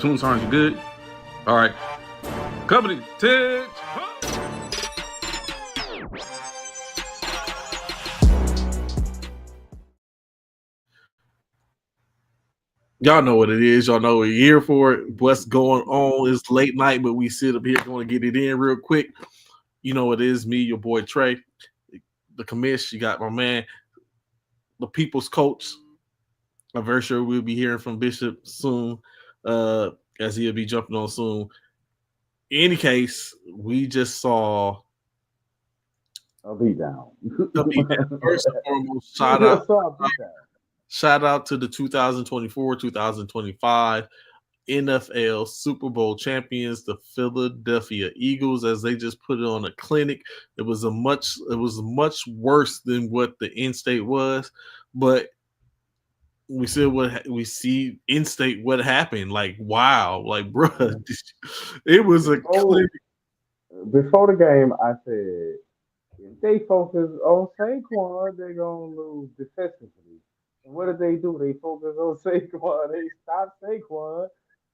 Soon sounds good. All right. Company, Ted. Y'all know what it is. Y'all know we're here for it. What's going on? It's late night, but we sit up here going to get it in real quick. You know it is me, your boy Trey, the commish. You got my man, the people's coach. I'm very sure we'll be hearing from Bishop soon, as he'll be jumping on soon. In any case, we just saw a beatdown. First and foremost, shout out to the 2024-2025 NFL Super Bowl champions, the Philadelphia Eagles, as they just put it on a clinic. It was much worse than what the in-state was, but we see in-state what happened. Like, wow, like, bro, it was a clinic. Before the game, I said if they focus on Saquon, they're gonna lose defensively. And what did they do? They focus on Saquon. They stopped Saquon,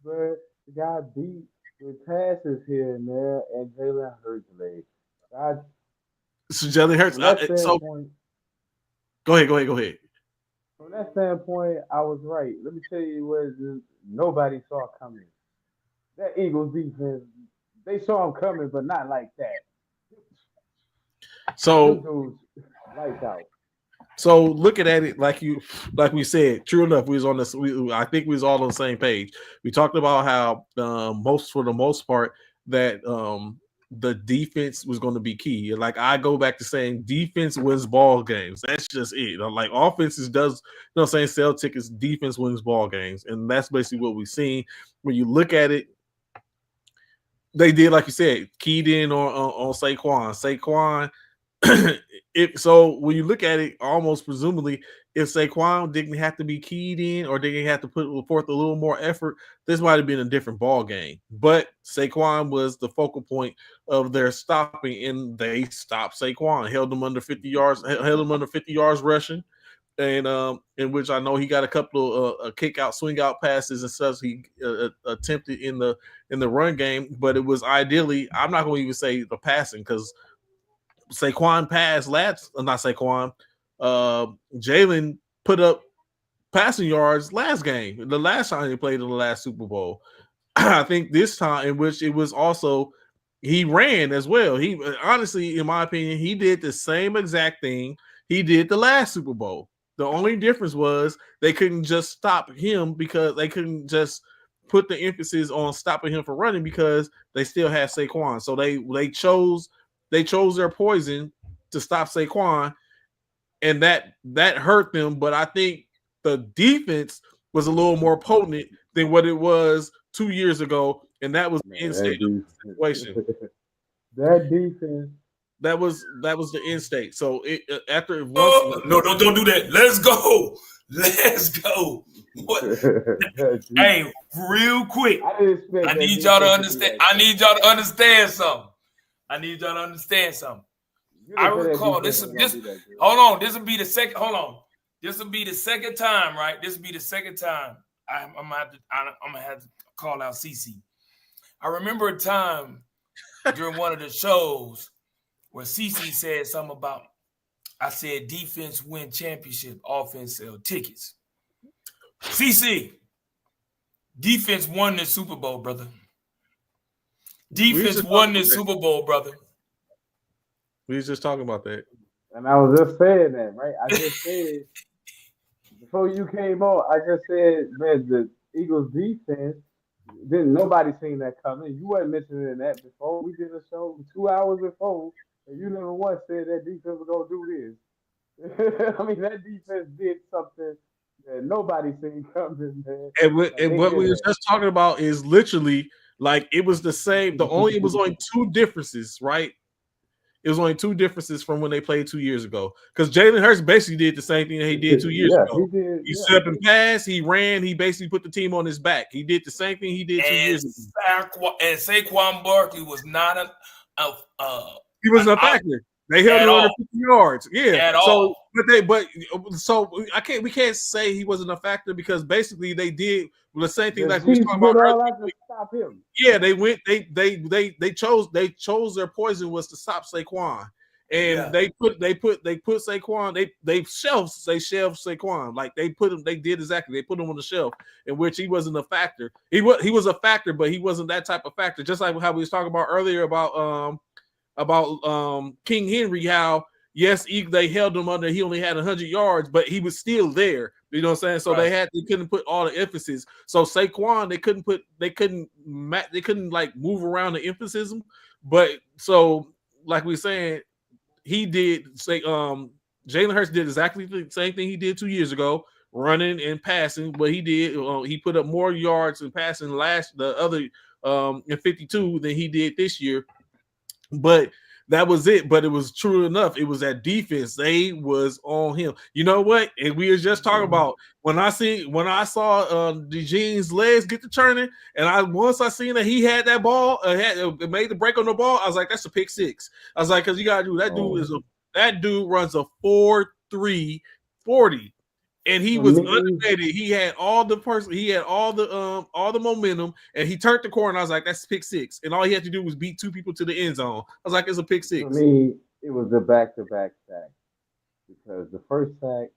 but the guy beat with passes here and there, and Jalen Hurts late. So Jalen Hurts. Go ahead. From that standpoint, I was right. Let me tell you what nobody saw coming. That Eagles defense, they saw him coming, but not like that. So, lights out. So looking at it like we said, true enough, we was on this. I think we was all on the same page. We talked about how for the most part that the defense was going to be key. Like I go back to saying, defense wins ball games. That's just it. Like offenses does, sell tickets. Defense wins ball games, and that's basically what we've seen. When you look at it, they did, like you said, keyed in on Saquon. So when you look at it, almost presumably, if Saquon didn't have to be keyed in or they didn't have to put forth a little more effort, this might have been a different ball game. But Saquon was the focal point of their stopping, and they stopped Saquon, held him under 50 yards rushing, and in which I know he got a couple of kick out, swing out passes and stuff he attempted in the run game. But it was ideally, I'm not going to even say the passing because Saquon passed Jalen put up passing yards last game, the last time he played in the last Super Bowl. I think this time, in which it was also, he ran as well. He honestly, in my opinion, he did the same exact thing he did the last Super Bowl. The only difference was they couldn't just stop him because they couldn't just put the emphasis on stopping him from running because they still had Saquon. So they chose their poison to stop Saquon, and that hurt them. But I think the defense was a little more potent than what it was 2 years ago, and that was the in-state situation. That defense. That was the in-state. So don't do that. Let's go. What? Hey, real quick. I need y'all to understand. I need y'all to understand something. I recall this. Hold on. This will be the second. Hold on. This will be the second time, right? This will be the second time I'm gonna have to call out CC. I remember a time during one of the shows where CC said something about. I said defense win championship, offense sell tickets. CC, defense won the Super Bowl, brother. Defense won the Super Bowl, brother. We was just talking about that. And I was just saying that, right? I just said, before you came on, I just said, man, the Eagles defense, nobody seen that coming. You weren't mentioning that before. We did a show 2 hours before, and you never once said that defense was going to do this. I mean, that defense did something that nobody seen coming, man. And what we were just talking about is literally, like, it was the same. It was only two differences, right? It was only two differences from when they played 2 years ago. Because Jalen Hurts basically did the same thing that he did 2 years ago. He set up and passed. He ran. He basically put the team on his back. He did the same thing he did 2 years ago. And Saquon Barkley was not he wasn't a factor. They held him under 50 yards. Yeah. So we can't say he wasn't a factor because basically they did the same thing like we was talking about earlier. To stop him. Yeah, they chose their poison was to stop Saquon. And they put Saquon, they shelved Saquon. Like they did exactly. They put him on the shelf, in which he wasn't a factor. He was a factor, but he wasn't that type of factor. Just like how we was talking about earlier about King Henry, how yes, they held him under. He only had 100 yards, but he was still there. You know what I'm saying? So they couldn't put all the emphasis. So Saquon, they couldn't like move around the emphasis. But so like we saying, he did say Jalen Hurts did exactly the same thing he did 2 years ago, running and passing. But he did he put up more yards and passing in 52 than he did this year. But that was it. But it was true enough. It was that defense. They was on him. You know what? And we were just talking about when I saw DeJean's legs get to turning, and once I seen that he had that ball, made the break on the ball, I was like, that's a pick six. I was like, because you gotta do that. That dude runs a 4.3 40. And he was undefeated. He had all the momentum, and he turned the corner. I was like, "That's pick six." And all he had to do was beat two people to the end zone. I was like, "It's a pick six." For me, it was a back-to-back sack because the first sack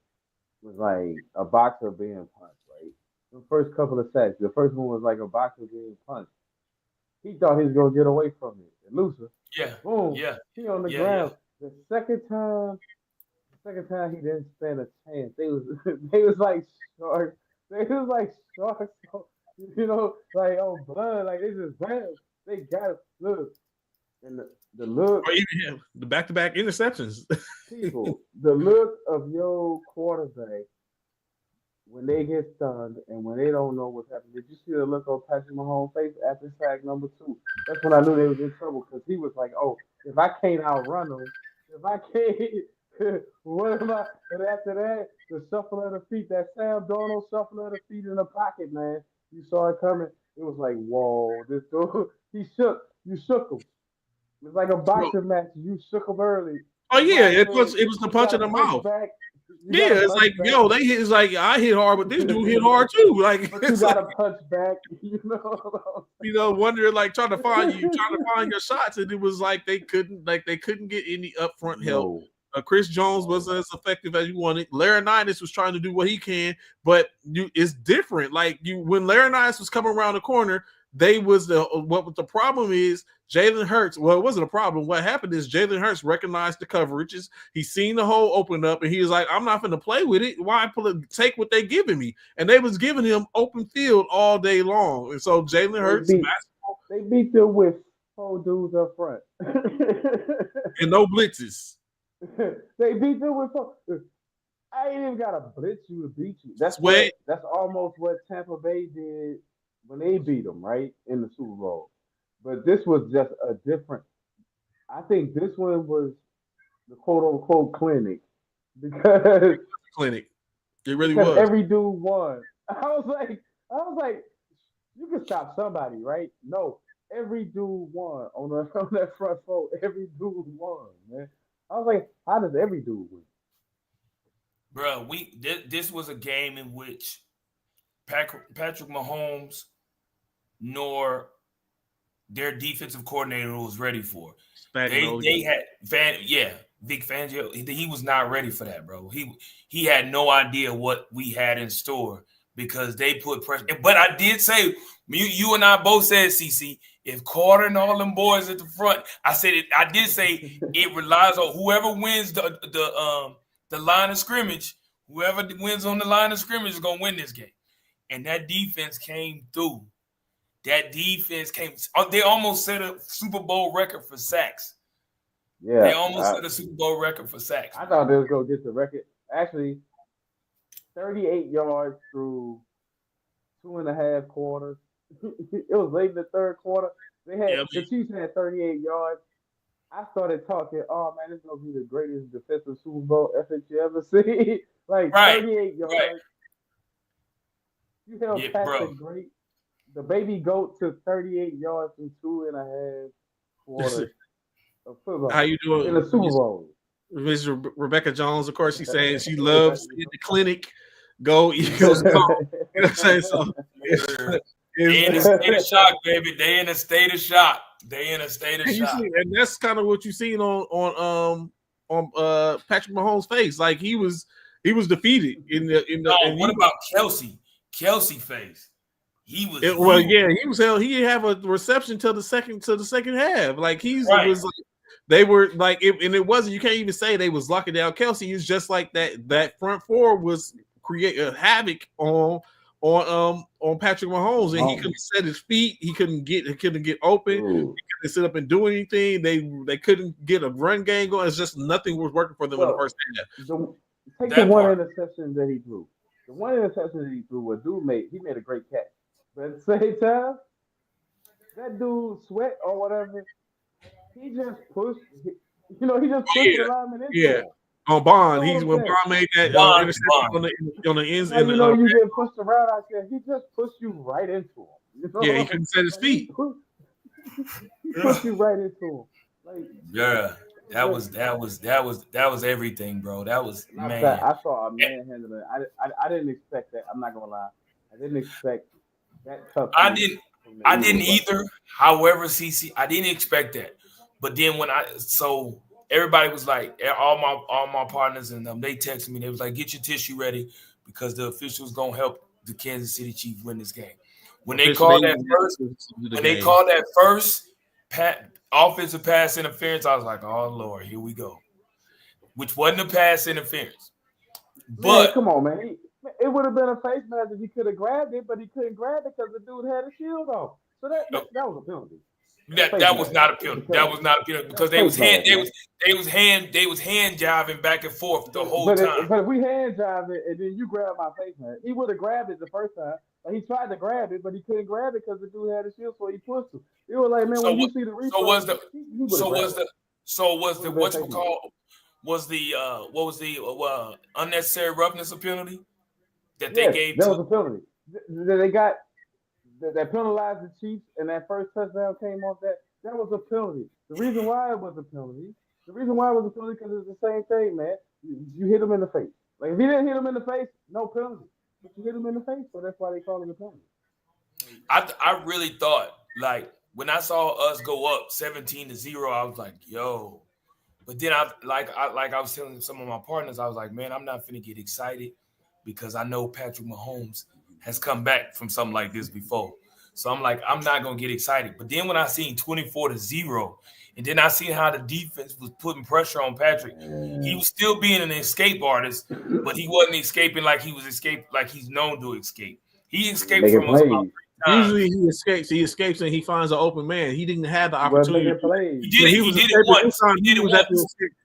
was like a boxer being punched. Right, the first couple of sacks. The first one was like a boxer being punched. He thought he was gonna get away from it. And Luther, boom, he on the ground. Yeah. The second time he didn't stand a chance. They was like sharks. They was like sharks. You know, like blood. Like this is bad. They got it. Look, and the look. Or even the back-to-back interceptions. People, the look of your quarterback when they get stunned and when they don't know what's happening. Did you see the look on Patrick Mahomes' face after sack number 2? That's when I knew they was in trouble because he was like, "Oh, if I can't outrun them, if I can't." What am I? And after that, the shuffle of the feet, that Sam Darnold shuffle of the feet in the pocket, man. You saw it coming. It was like, whoa, this dude, you shook him. It's like a boxing match. You shook him early. Oh yeah, it was the punch in the mouth. Yeah, it's like yo, they hit. It's like I hit hard, but this dude hit hard too. Like but you got to punch back. You know, wondering like trying to find your shots, and it was like they couldn't get any upfront help. Chris Jones wasn't as effective as you wanted. Laurinaitis was trying to do what he can, but it's different. Like when Laurinaitis was coming around the corner, what the problem is Jalen Hurts. Well, it wasn't a problem. What happened is Jalen Hurts recognized the coverages. He seen the hole open up, and he was like, "I'm not going to play with it. Why take what they giving me?" And they was giving him open field all day long. And so Jalen Hurts, they beat them with 4 dudes up front and no blitzes. They beat them with 4. I ain't even got to blitz you to beat you. That's almost what Tampa Bay did when they beat them, right, in the Super Bowl. But this was just a different. I think this one was the quote-unquote clinic because it really was. Every dude won. I was like, you can stop somebody, right? No, every dude won on that front four. Every dude won, man. I was like, how does every dude win? Bro, this was a game in which Patrick Mahomes nor their defensive coordinator was ready for. They had Vic Fangio. He was not ready for that, bro. He had no idea what we had in store because they put pressure. But I did say, you and I both said, CC, if Carter and all them boys at the front, I did say it relies on whoever wins the line of scrimmage. Whoever wins on the line of scrimmage is gonna win this game. And that defense came through. They almost set a Super Bowl record for sacks. Yeah, they almost set a Super Bowl record for sacks. I thought they was gonna get the record. Actually, 38 yards through 2.5 quarters. It was late in the third quarter. The Chiefs had 38 yards. I started talking, oh man, this is gonna be the greatest defensive Super Bowl effort you ever see. 38 yards. Right. You held Patrick Great. The baby goat to 38 yards in 2.5 quarters. football. How you doing? In the Super Bowl. Miss Rebecca Jones, of course, she's saying she loves in the clinic. Go Eagles, go. You know what I'm saying? So they in a state of shock, baby. They in a state of shock. They in a state of shock. And that's kind of what you seen on Patrick Mahomes' face. Like he was defeated in the. What about Kelsey? Kelsey face. He was he was held. He didn't have a reception till the second half. Like right. was like, they were like and it wasn't. You can't even say they was locking down Kelsey. It's just like that front four was creating havoc on Patrick Mahomes, and he couldn't set his feet. He couldn't get open. Ooh. He couldn't sit up and do anything. They couldn't get a run game going. It's just nothing was working for them in the first half. Take the one interception that he threw. The one interception that he threw, what dude made a great catch. But at the same time, that dude Sweat or whatever, he just pushed. He just pushed the lineman into him. On Bond, when Bond made that interception on the ends. You get pushed around out there. He just pushed you right into him. He couldn't set his feet. He pushed you right into him. That was everything, bro. That was man. I saw a manhandling. I didn't expect that. I'm not gonna lie. I didn't expect that tough. I didn't either. However, CC, I didn't expect that. But then everybody was like, all my partners and them, they texted me. They was like, get your tissue ready because the officials gonna help the Kansas City Chiefs win this game. When they called that first offensive pass interference, I was like, oh Lord, here we go. Which wasn't a pass interference. But man, come on, man. It would have been a face mask if he could have grabbed it, but he couldn't grab it because the dude had a shield on. So that was a penalty. That was not a penalty. That was not a penalty because they was hand jiving back and forth the whole time. But if we hand jive it and then you grab my face mask, he would have grabbed it the first time. He tried to grab it, but he couldn't grab it because the dude had a shield, so he pushed him. It was like, man, when you see the replay, what was the unnecessary roughness of penalty that they gave? That was a penalty. They got that penalized the Chiefs, and that first touchdown came off that. That was a penalty. The reason why it was a penalty because it's the same thing, man. You hit him in the face. Like if you didn't hit him in the face, no penalty. But you hit him in the face, so that's why they call it a penalty. I really thought, like, when I saw us go up 17-0, I was like, yo. But then I was telling some of my partners, I was like, man, I'm not finna get excited because I know Patrick Mahomes has come back from something like this before. So I'm like, I'm not gonna get excited. But then when I seen 24-0, and then I seen how the defense was putting pressure on Patrick, he was still being an escape artist, but he wasn't escaping like he's known to escape. He escaped from us about 3 times. Usually he escapes and he finds an open man. He didn't have the opportunity. He did it once.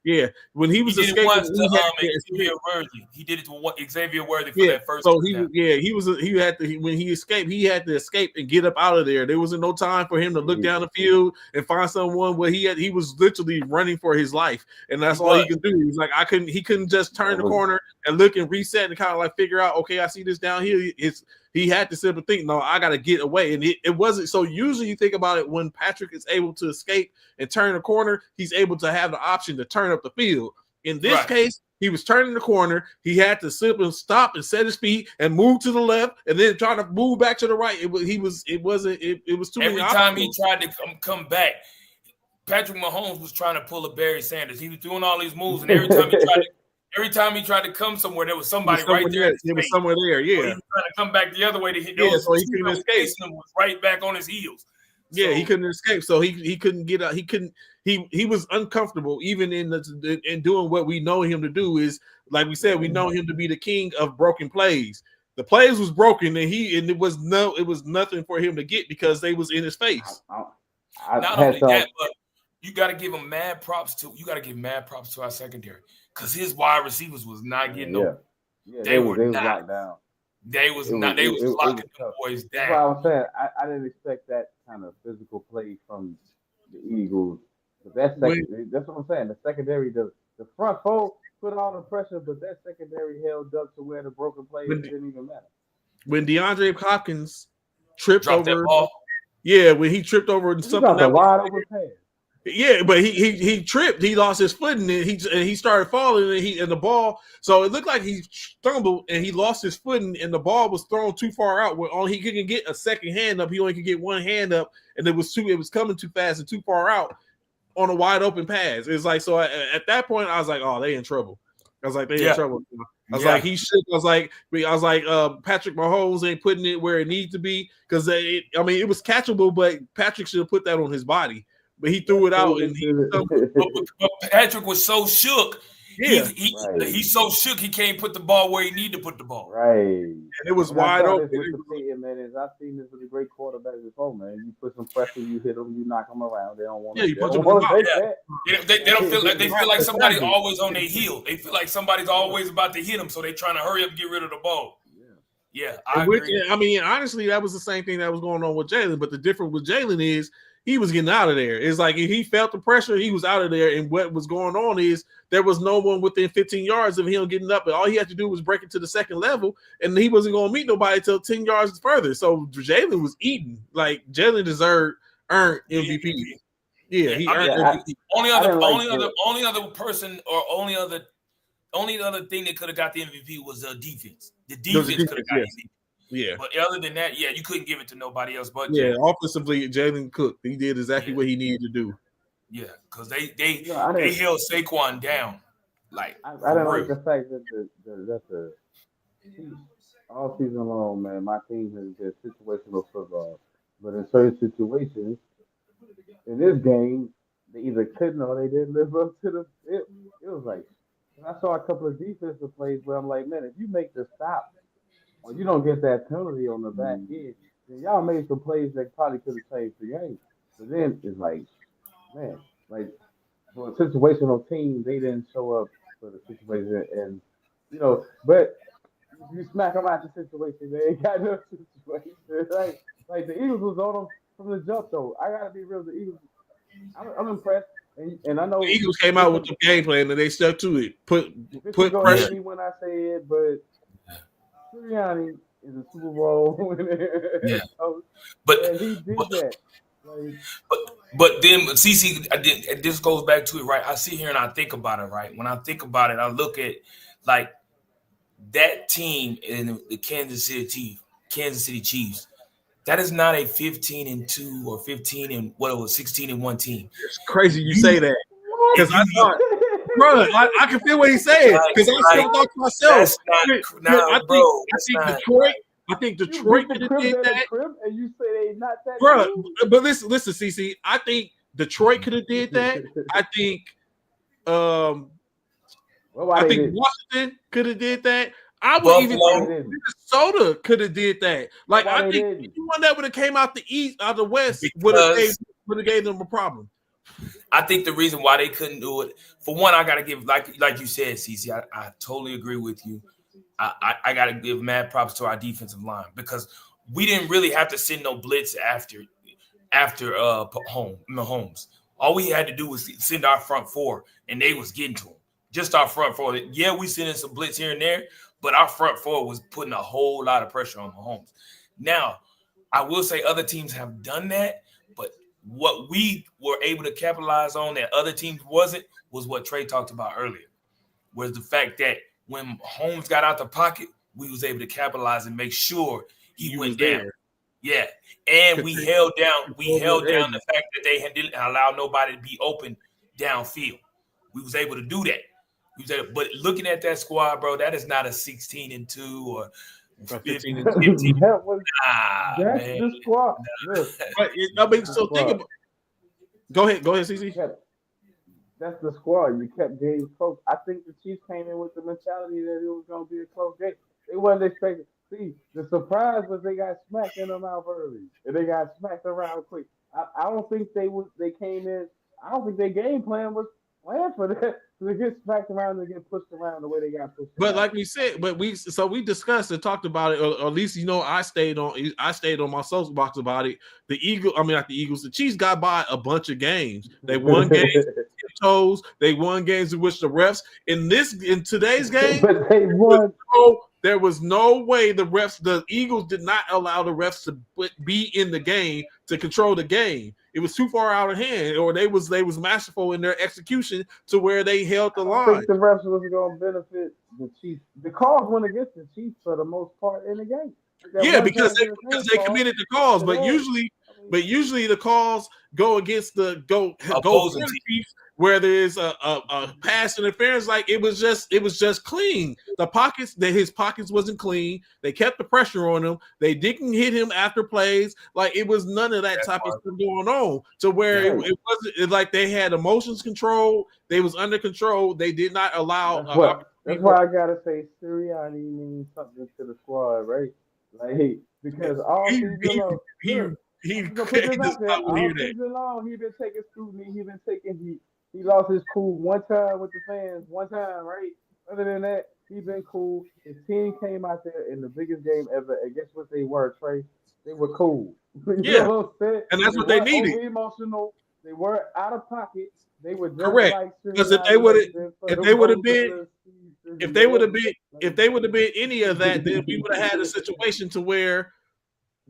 Yeah, when he was escaping, Xavier Worthy. He did it to Xavier Worthy for that first. So when he escaped, he had to escape and get up out of there. There wasn't no time for him to look down the field and find someone where he was literally running for his life, and that's all he could do. He's like, he couldn't just turn the corner and look and reset and kind of like figure out, okay, I see this down here. He had to sit and think, no, I got to get away. And it wasn't. So usually you think about it, when Patrick is able to escape and turn the corner, he's able to have the option to turn up the field. In this case, he was turning the corner. He had to sit and stop and set his feet and move to the left and then try to move back to the right. It was too many. Every time he tried to come back, Patrick Mahomes was trying to pull a Barry Sanders. He was doing all these moves, and every time he tried to come somewhere, there was somebody right there. There was somewhere there, yeah. So he was trying to come back the other way to hit. So he couldn't escape. Was right back on his heels. Yeah, he couldn't escape. So he couldn't get out. He was uncomfortable even in doing what we know him to do. Is like we said, we know him to be the king of broken plays. The plays was broken, and it was nothing for him to get because they was in his face. Not only that, but you got to give him mad props to our secondary. Because his wide receivers was not getting them. Yeah, they were locked down. They was locking the boys down. That's what I was saying. I didn't expect that kind of physical play from the Eagles. But that's what I'm saying. The secondary, the front four put all the pressure, but that secondary held up to where the broken plays didn't even matter. When DeAndre Hopkins tripped dropped over, that ball. Yeah, when he tripped over something that wide open pass. Yeah, but he tripped. He lost his footing and he started falling and the ball. So it looked like he stumbled and he lost his footing and the ball was thrown too far out. Where only he couldn't get a second hand up. He only could get one hand up, and it was coming too fast and too far out on a wide open pass. It's like so at that point I was like, oh, they in trouble. I was like, they in trouble. I was like, he should. I was like, Patrick Mahomes ain't putting it where it needs to be because it was catchable, but Patrick should have put that on his body. But he threw it out, and but Patrick was so shook. Yeah, he's so shook he can't put the ball where he need to put the ball. Right, and it was wide open. I've seen this with a great quarterback before, man. You put some pressure, you hit them, you knock them around. They don't want to. Yeah, you put them out. They don't feel like they feel like somebody's always on their heel. They feel like somebody's always about to hit them, so they're trying to hurry up and get rid of the ball. Yeah, I agree. I mean, honestly, that was the same thing that was going on with Jalen, but the difference with Jalen is he was getting out of there. It's like if he felt the pressure, he was out of there. And what was going on is there was no one within 15 yards of him getting up. And all he had to do was break it to the second level. And he wasn't going to meet nobody until 10 yards further. So Jalen was eating. Like Jalen earned MVP. Yeah, he earned MVP. Only other thing that could have got the MVP was the defense. The defense could have got MVP. Yeah, but other than that, you couldn't give it to nobody else. But offensively, Jalen cooked. He did exactly what he needed to do. Yeah, because they held Saquon down. Like I didn't like the fact that the all season long, man, my team has been situational football. But in certain situations, in this game, they either couldn't or they didn't live up to the. It was like I saw a couple of defensive plays where I'm like, man, if you make the stop. Well, you don't get that penalty on the back end. Then y'all made some plays that probably could have changed the game. But then it's like, man, like for a situational team, they didn't show up for the situation. And, but you smack them out the situation, they ain't got no situation. Like the Eagles was on them from the jump, though. I got to be real. The Eagles, I'm impressed. And I know the Eagles came out with the game plan and they stuck to it. Put pressure. When I say it, but Sirianni is a Super Bowl winner. Yeah. But he did that. But then CC, this goes back to it, right? I sit here and I think about it, right? When I think about it, I look at like that team in the Kansas City Chiefs. That is not a 15-2 or 16-1 team. It's crazy you say that because I thought. Bro, I can feel what he's saying because I still thought to myself. I think Detroit could have did that. And you say they not that. Bro, but listen, CC. I think Detroit could have did that. I think, Washington could have did that. I would even think Minnesota could have did that. Like I think anyone that would have came out the East, out the West, would have gave them a problem. I think the reason why they couldn't do it, for one, I got to give, like you said, CC, I totally agree with you. I got to give mad props to our defensive line because we didn't really have to send no blitz after Mahomes. All we had to do was send our front four, and they was getting to him. Just our front four. Yeah, we sent in some blitz here and there, but our front four was putting a whole lot of pressure on Mahomes. Now, I will say other teams have done that, but what we were able to capitalize on that other teams wasn't was what Trey talked about earlier, was the fact that when Holmes got out the pocket, we was able to capitalize and make sure he went down. Yeah, and we held down the fact that they didn't allow nobody to be open downfield. We was able to do that. But looking at that squad, bro, that is not a 16-2 or 15-15. That's the squad. I mean, so think about. Go ahead, CC. That's the squad. You kept games close. I think the Chiefs came in with the mentality that it was going to be a close game. They wasn't expecting. See, the surprise was they got smacked in the mouth early, and they got smacked around quick. I don't think they came in. I don't think their game plan was planned for that. To get smacked around and get pushed around the way they got pushed. But like we said, we discussed and talked about it, or at least I stayed on my soapbox about it. The Chiefs got by a bunch of games. They won games toes. They won games in which the refs in today's game, but they won. There was no way the Eagles did not allow the refs to be in the game to control the game. it was too far out of hand, or they was masterful in their execution to where they held the line. I think the refs was going to benefit the Chiefs. The calls went against the Chiefs for the most part in the game. Yeah, because they committed the calls, but usually the calls go against the go Chiefs, where there's a pass interference. Like it was just clean. His pockets wasn't clean. They kept the pressure on him. They didn't hit him after plays. Like it was none of that type of stuff going on. To where it wasn't like they had emotions control. They was under control. They did not allow. That's why I gotta say Sirianni means something to the squad, right? Like because all season long, he been taking scrutiny. He lost his cool one time with the fans, right? Other than that, he been cool. His team came out there in the biggest game ever, and guess what they were, Trey? They were cool. You know what I'm saying? And that's what they needed. Emotional. They weren't out of pocket. They were just correct. Like because if they would have been any of that, then we would have had a situation to where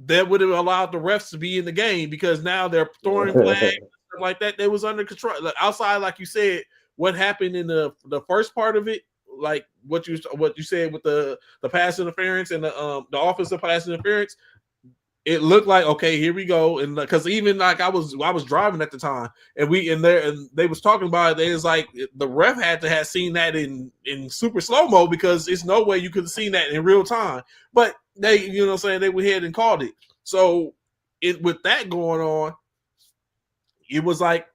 that would have allowed the refs to be in the game, because now they're throwing flags and stuff like that. They was under control. Like, outside, like you said, what happened in the first part of it, like what you said with the pass interference and the offensive pass interference. It looked like, okay, here we go, and because even like I was driving at the time, and they was talking about it. They was like the ref had to have seen that in super slow mo, because there's no way you could have seen that in real time. But they, you know what I'm saying, they went ahead and called it. So with that going on, it was like,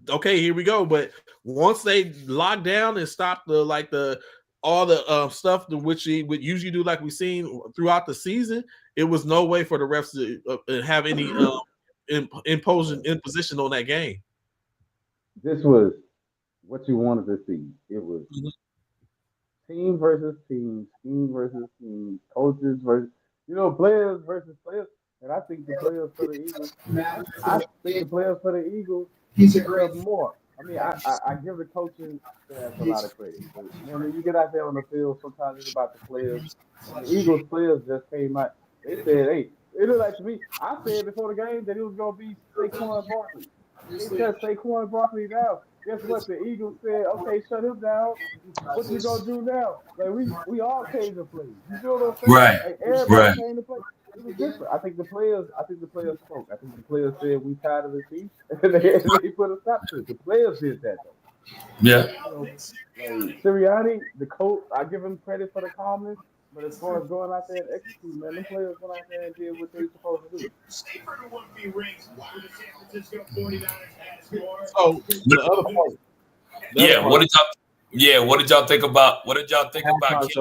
okay, here we go. But once they locked down and stopped all the stuff which he would usually do, like we've seen throughout the season, it was no way for the refs to have any imposition on that game. This was what you wanted to see. It was team versus team, scheme versus scheme, coaches versus, players versus players. And I think the players for the Eagles, deserve more. I mean, I give the coaching staff a lot of credit. But when you get out there on the field, sometimes it's about the players. The Eagles players just came out. They said, hey, it looked like to me. I said before the game that it was going to be Saquon Barkley. They said Saquon Barkley down. Guess what? The Eagles said, okay, shut him down. What you going to do now? Like, we all came to play. You feel what I'm saying? Right. Like, everybody came to play. It was different. I think the players spoke. I think the players said we tired of the team, and they put a stop to it. The players did that though. Yeah. Sirianni, the coach, I give him credit for the calmness, but as far as going out there and executing, man, the players went out there and did what they were supposed to do. So the other part. What did y'all think about? What did y'all think about?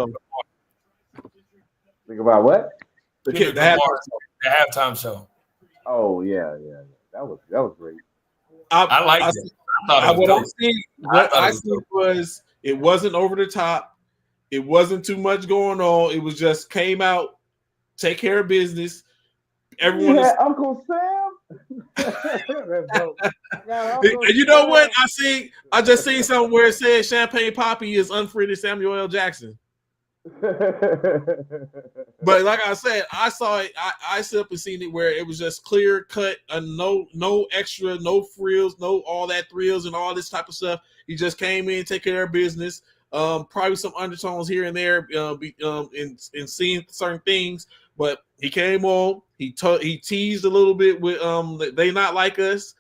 Think about what? The halftime show. Oh yeah. That was great. I liked it. What I seen was it wasn't over the top. It wasn't too much going on. It was just came out, take care of business. Everyone is Uncle Sam. And you know what? I just seen something where it said Champagne Poppy is unfriended Samuel L. Jackson. But like I said, I saw it. I simply seen it where it was just clear cut, no extra, no frills, no all that thrills and all this type of stuff. He just came in, take care of business. Probably some undertones here and there, in seeing certain things. But he came on. He teased a little bit with they not like us.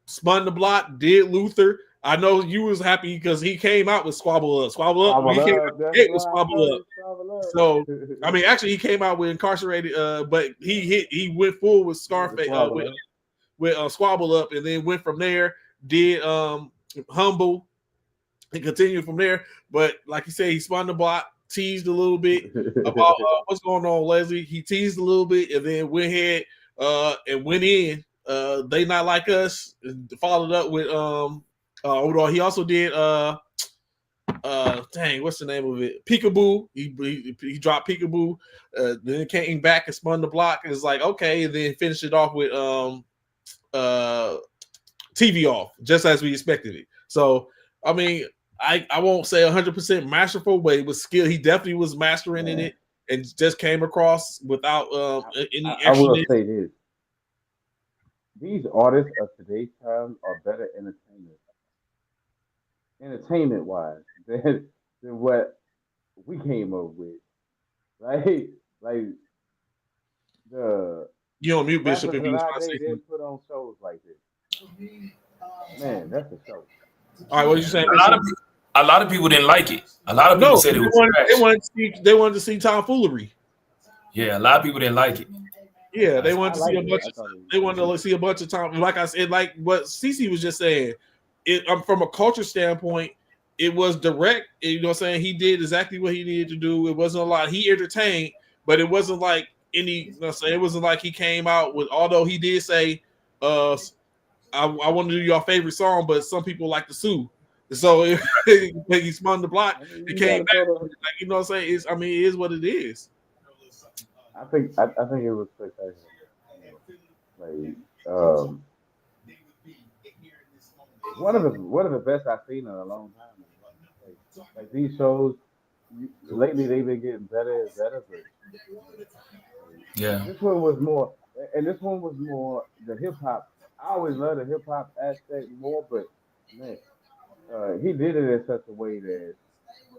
Spun the block. Did Luther. I know you was happy because he came out with squabble up. He came out with squabble up. So I mean, actually, he came out with incarcerated. But he went full with Scarface with squabble up, and then went from there. Did humble and continued from there. But like you said, he spun the block, teased a little bit about what's going on, Leslie. He teased a little bit, and then went ahead and went in. They not like us. And followed up with he also did what's the name of it? Peekaboo. He dropped Peekaboo. Then came back and spun the block. It's like, okay, and then finished it off with TV off, just as we expected it. So I mean, I won't say 100% masterful, but it was skill. He definitely was mastering in it, and just came across without any extra. I will say this. these artists of today's time are better entertainment wise than what we came up with, right? Like the You on mute, Bishop, rappers if of you was our trying to day say something. didn't put on shows like this. Man, that's a show. All right, what you saying, A lot Bishop? of a lot of people didn't like it. A lot of people No, said they it was wanted, trash. they wanted to see tomfoolery. Yeah, a lot of people didn't like it. Yeah, they I wanted to see liked a it. bunch I of thought it they was wanted to see a bunch of time. Like I said, like what Cece was just saying, from a culture standpoint, it was direct. You know what I'm saying? He did exactly what he needed to do. It wasn't a lot. He entertained, but it wasn't like any, you know what I'm saying? It wasn't like he came out with, although he did say, I want to do your favorite song, but some people like to sue. So he spun the block, it came back. Like, you know what I'm saying? It is what it is. I think it was spectacular. Like one of the best I've seen in a long time. Like these shows, lately they've been getting better and better. But Yeah. this one was more, and this one was more the hip hop. I always love the hip hop aspect more, but man, he did it in such a way that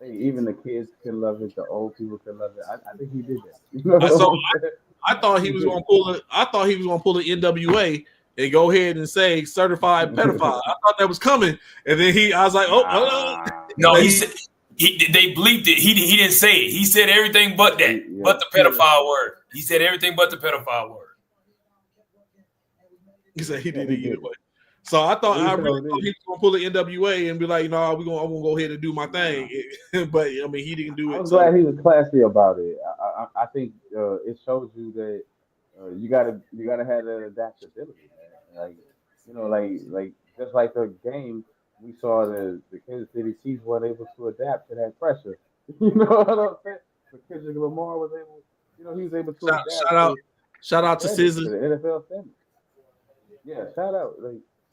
hey, even the kids can love it, the old people can love it. I think he did that. You know what So I'm saying? I thought he was going to pull it. I thought he was going to pull the NWA and go ahead and say certified pedophile. I thought that was coming, and then I was like, no, he said they bleeped it. He didn't say it. He said everything but that, but the pedophile word. He said everything but the pedophile word. He said he did it either way. So I really thought he was going to pull the NWA and be like, no, I'm going to go ahead and do my thing. But I mean, he didn't do it. I was glad he was classy about it. I think it shows you that you gotta have that adaptability, man. Like you know, like just like the game, we saw the Kansas City Chiefs weren't able to adapt to that pressure. You know what I'm saying? But Kendrick Lamar was able, he was able to adapt. Shout out to Scissors, to the NFL standard. Yeah, shout out.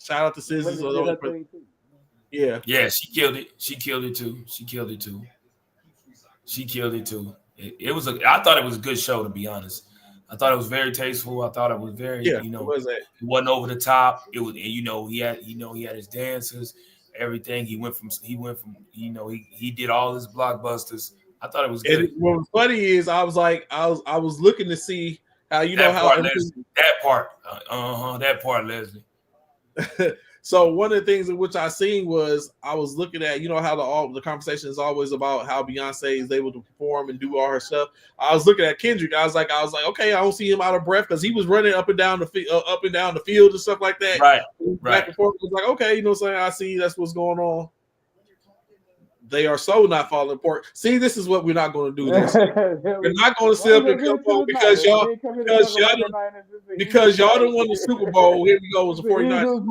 Shout out to Scissors. Yeah, she killed it. She killed it too. I thought it was a good show, to be honest. I thought it was very tasteful. I thought it was very, it wasn't over the top. It was, he had his dancers, everything. He went from, he did all his blockbusters. I thought it was good. And what was funny is I was looking to see how that part, Leslie. So one of the things in which I seen was I was looking at, how the conversation is always about how Beyonce is able to perform and do all her stuff. I was looking at Kendrick. I was like, okay, I don't see him out of breath because he was running up and down the field and stuff like that. Right. Back and forth. I was like, okay, I see that's what's going on. They are so not falling apart. See, this is what we're not going to do. This we're not going to sit up and come on because y'all don't want the Super Bowl. Here we go. It was a 49ers.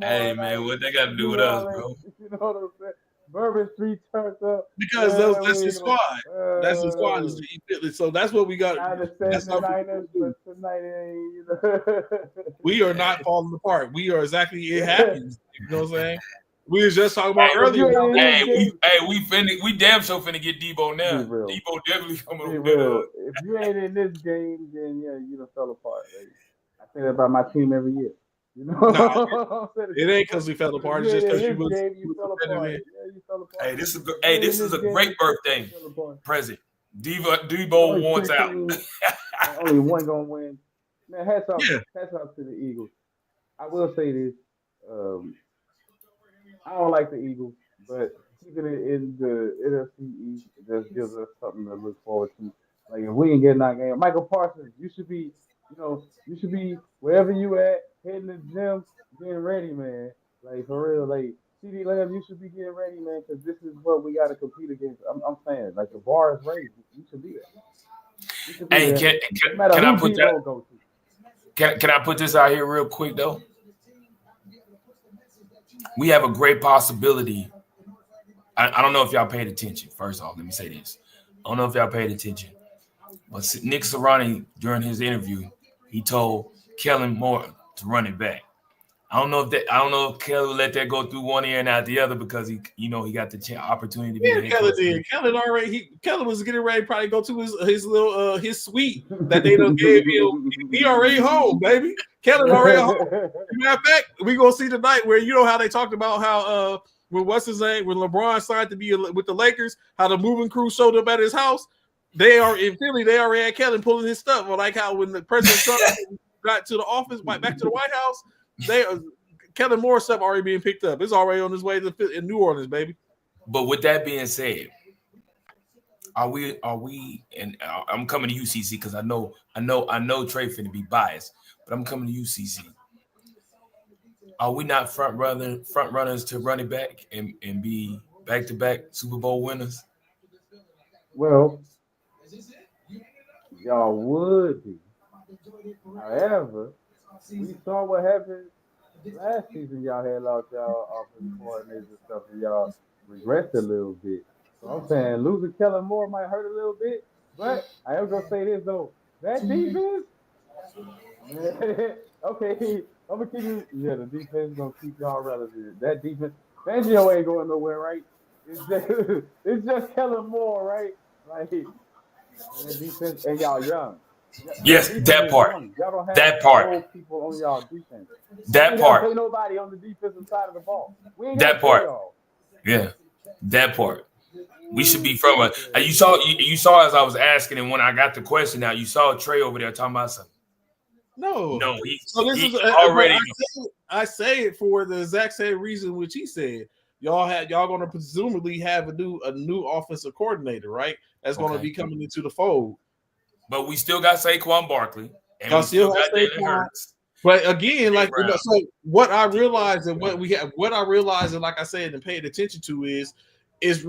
Hey man, what they got to do with us, bro? You know what I'm saying? Bourbon Street turned up because that's his squad. That's his squad. So that's what we got. I understand the Niners, but tonight we are not falling apart. We are exactly. It happens. You know what I'm saying? We was just talking about earlier. We damn sure finna get Debo now. Debo definitely coming over. If you ain't in this game, then you done fell apart. I say that about my team every year. You know, it ain't because we fell apart. It's just because you fell apart. Hey, this is a great birthday present. Debo wants out. Only one gonna win. Man, hats off to the Eagles. I will say this. I don't like the Eagles, but keeping it in the NFC East just gives us something to look forward to. Like if we ain't getting our game, Michael Parsons, you should be wherever you at, hitting the gym, getting ready, man. Like for real, like CD Lamb, you should be getting ready, man, because this is what we got to compete against. I'm saying, like the bar is raised. You should be there. Hey, can I put that? Can I put this out here real quick though? We have a great possibility. I don't know if y'all paid attention. First off, let me say this. I don't know if y'all paid attention. But Nick Sirianni, during his interview, he told Kellen Moore to run it back. I don't know if Kelly will let that go through one ear and out the other because he got the opportunity to be. Yeah, Kelly did. Kelly was getting ready to probably go to his little his suite that they done gave him. He already home, baby. Kelly already home. Matter of fact, we gonna see tonight where you know how they talked about how when what's his name when LeBron signed to be with the Lakers, how the moving crew showed up at his house. They are in Philly. They already had Kelly pulling his stuff. Or like how when the President Trump got to the office, back to the White House, Kellen Moore's stuff already being picked up. It's already on his way to in New Orleans, baby. But with that being said, are we? And I'm coming to UCC because I know Trey finna be biased, but I'm coming to UCC. Are we not front runners to run it back and be back-to-back Super Bowl winners? Well, y'all would be. However, we saw what happened last season. Y'all had lost y'all offensive coordinators and stuff, and y'all regressed a little bit. So I'm saying losing Kellen Moore might hurt a little bit, but I am gonna say this though: that defense. Okay, I'm gonna keep you. Yeah, the defense is gonna keep y'all relevant. That defense, Fangio ain't going nowhere, right? It's just Kellen Moore, right? Like that defense, and y'all young. Yes, that part. Y'all don't have that part. Old people on y'all defense. That part. Ain't nobody on the defensive side of the ball. That part. Yeah, that part. We should be from a. You saw as I was asking, and when I got the question out, you saw Trey over there talking about something. No. So this is already. I say it for the exact same reason which he said. Y'all going to presumably have a new offensive coordinator, right? That's going to be coming into the fold. But we still got Saquon Barkley, and y'all we still got Jalen Hurts. But again, like so, what I realized and what I realized, and like I said, and paid attention to is it's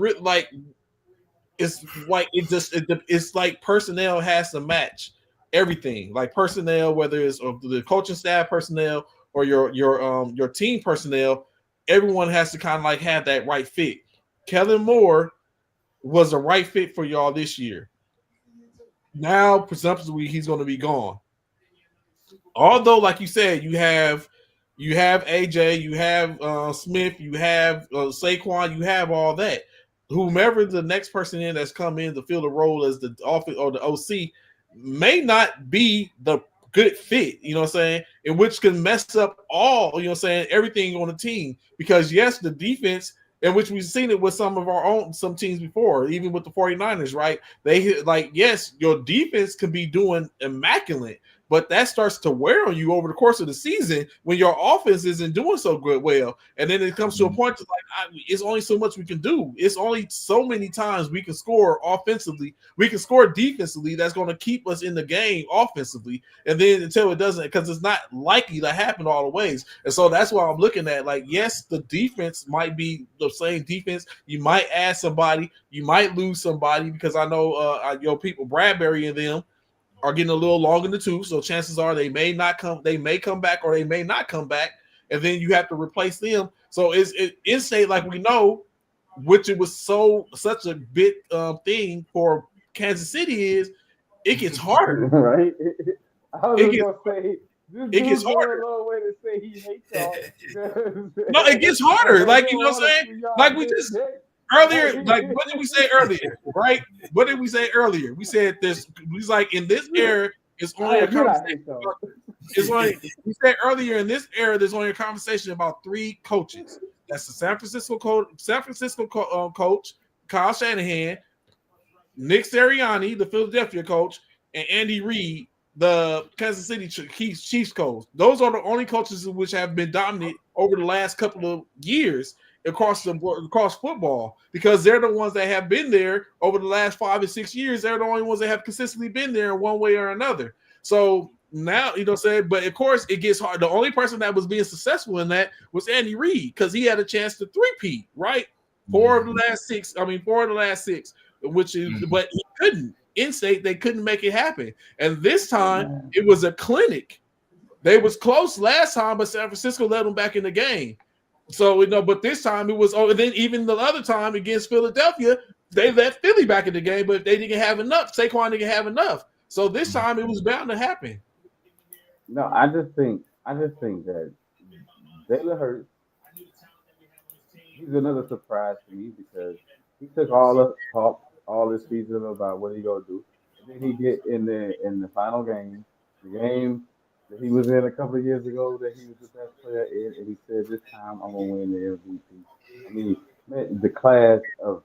like personnel has to match everything. Like personnel, whether it's the coaching staff personnel or your team personnel, everyone has to kind of like have that right fit. Kellen Moore was the right fit for y'all this year. Now, presumptively, he's going to be gone. Although, like you said, you have AJ, you have Smith, you have Saquon, you have all that. Whomever the next person in that's come in to fill the role as the office or the OC may not be the good fit, you know what I'm saying? In which can mess up all, you know what I'm saying, everything on the team. Because yes, the defense, in which we've seen it with some teams before, even with the 49ers, right? They yes, your defense can be doing immaculate, but that starts to wear on you over the course of the season when your offense isn't doing so well. And then it comes to a point it's only so much we can do. It's only so many times we can score offensively. We can score defensively. That's going to keep us in the game offensively. And then until it doesn't, because it's not likely to happen all the ways. And so that's why I'm looking at, yes, the defense might be the same defense. You might add somebody. You might lose somebody because I know your people, Bradbury and them, are getting a little long in the tooth, so chances are they may come back or they may not come back, and then you have to replace them. So it's insane, like we know, which it was such a big thing for Kansas City is it gets harder. Right? I was going to say it gets harder. A long way to say he hates y'all. No, it gets harder. Like, you know what I'm saying? Like we just earlier, like what did we say earlier? Right? What did we say earlier? We said this. We like in this era, it's only a conversation. It's like we said earlier in this era, there's only a conversation about 3 coaches. That's the San Francisco coach, Kyle Shanahan, Nick Sirianni, the Philadelphia coach, and Andy Reid, the Kansas City Chiefs coach. Those are the only coaches which have been dominant over the last couple of years across football, because they're the ones that have been there over the last 5 or 6 years. They're the only ones that have consistently been there in one way or another. So now, you know what I'm saying? But of course, it gets hard. The only person that was being successful in that was Andy Reid, because he had a chance to three-peat, right? 4 of the last 6, which is, but he couldn't. In-state, they couldn't make it happen. And this time, it was a clinic. They was close last time, but San Francisco let them back in the game. So, but this time it was, and then even the other time against Philadelphia, they let Philly back in the game, but they didn't have enough. Saquon didn't have enough. So this time it was bound to happen. No, I just think that Jalen Hurts. He's another surprise to me because he took all the talk all this season about what he gonna do, and then he get in the final game, the game that he was in a couple of years ago that he was the best player in, and he said this time I'm gonna win the MVP. I mean, man, the class of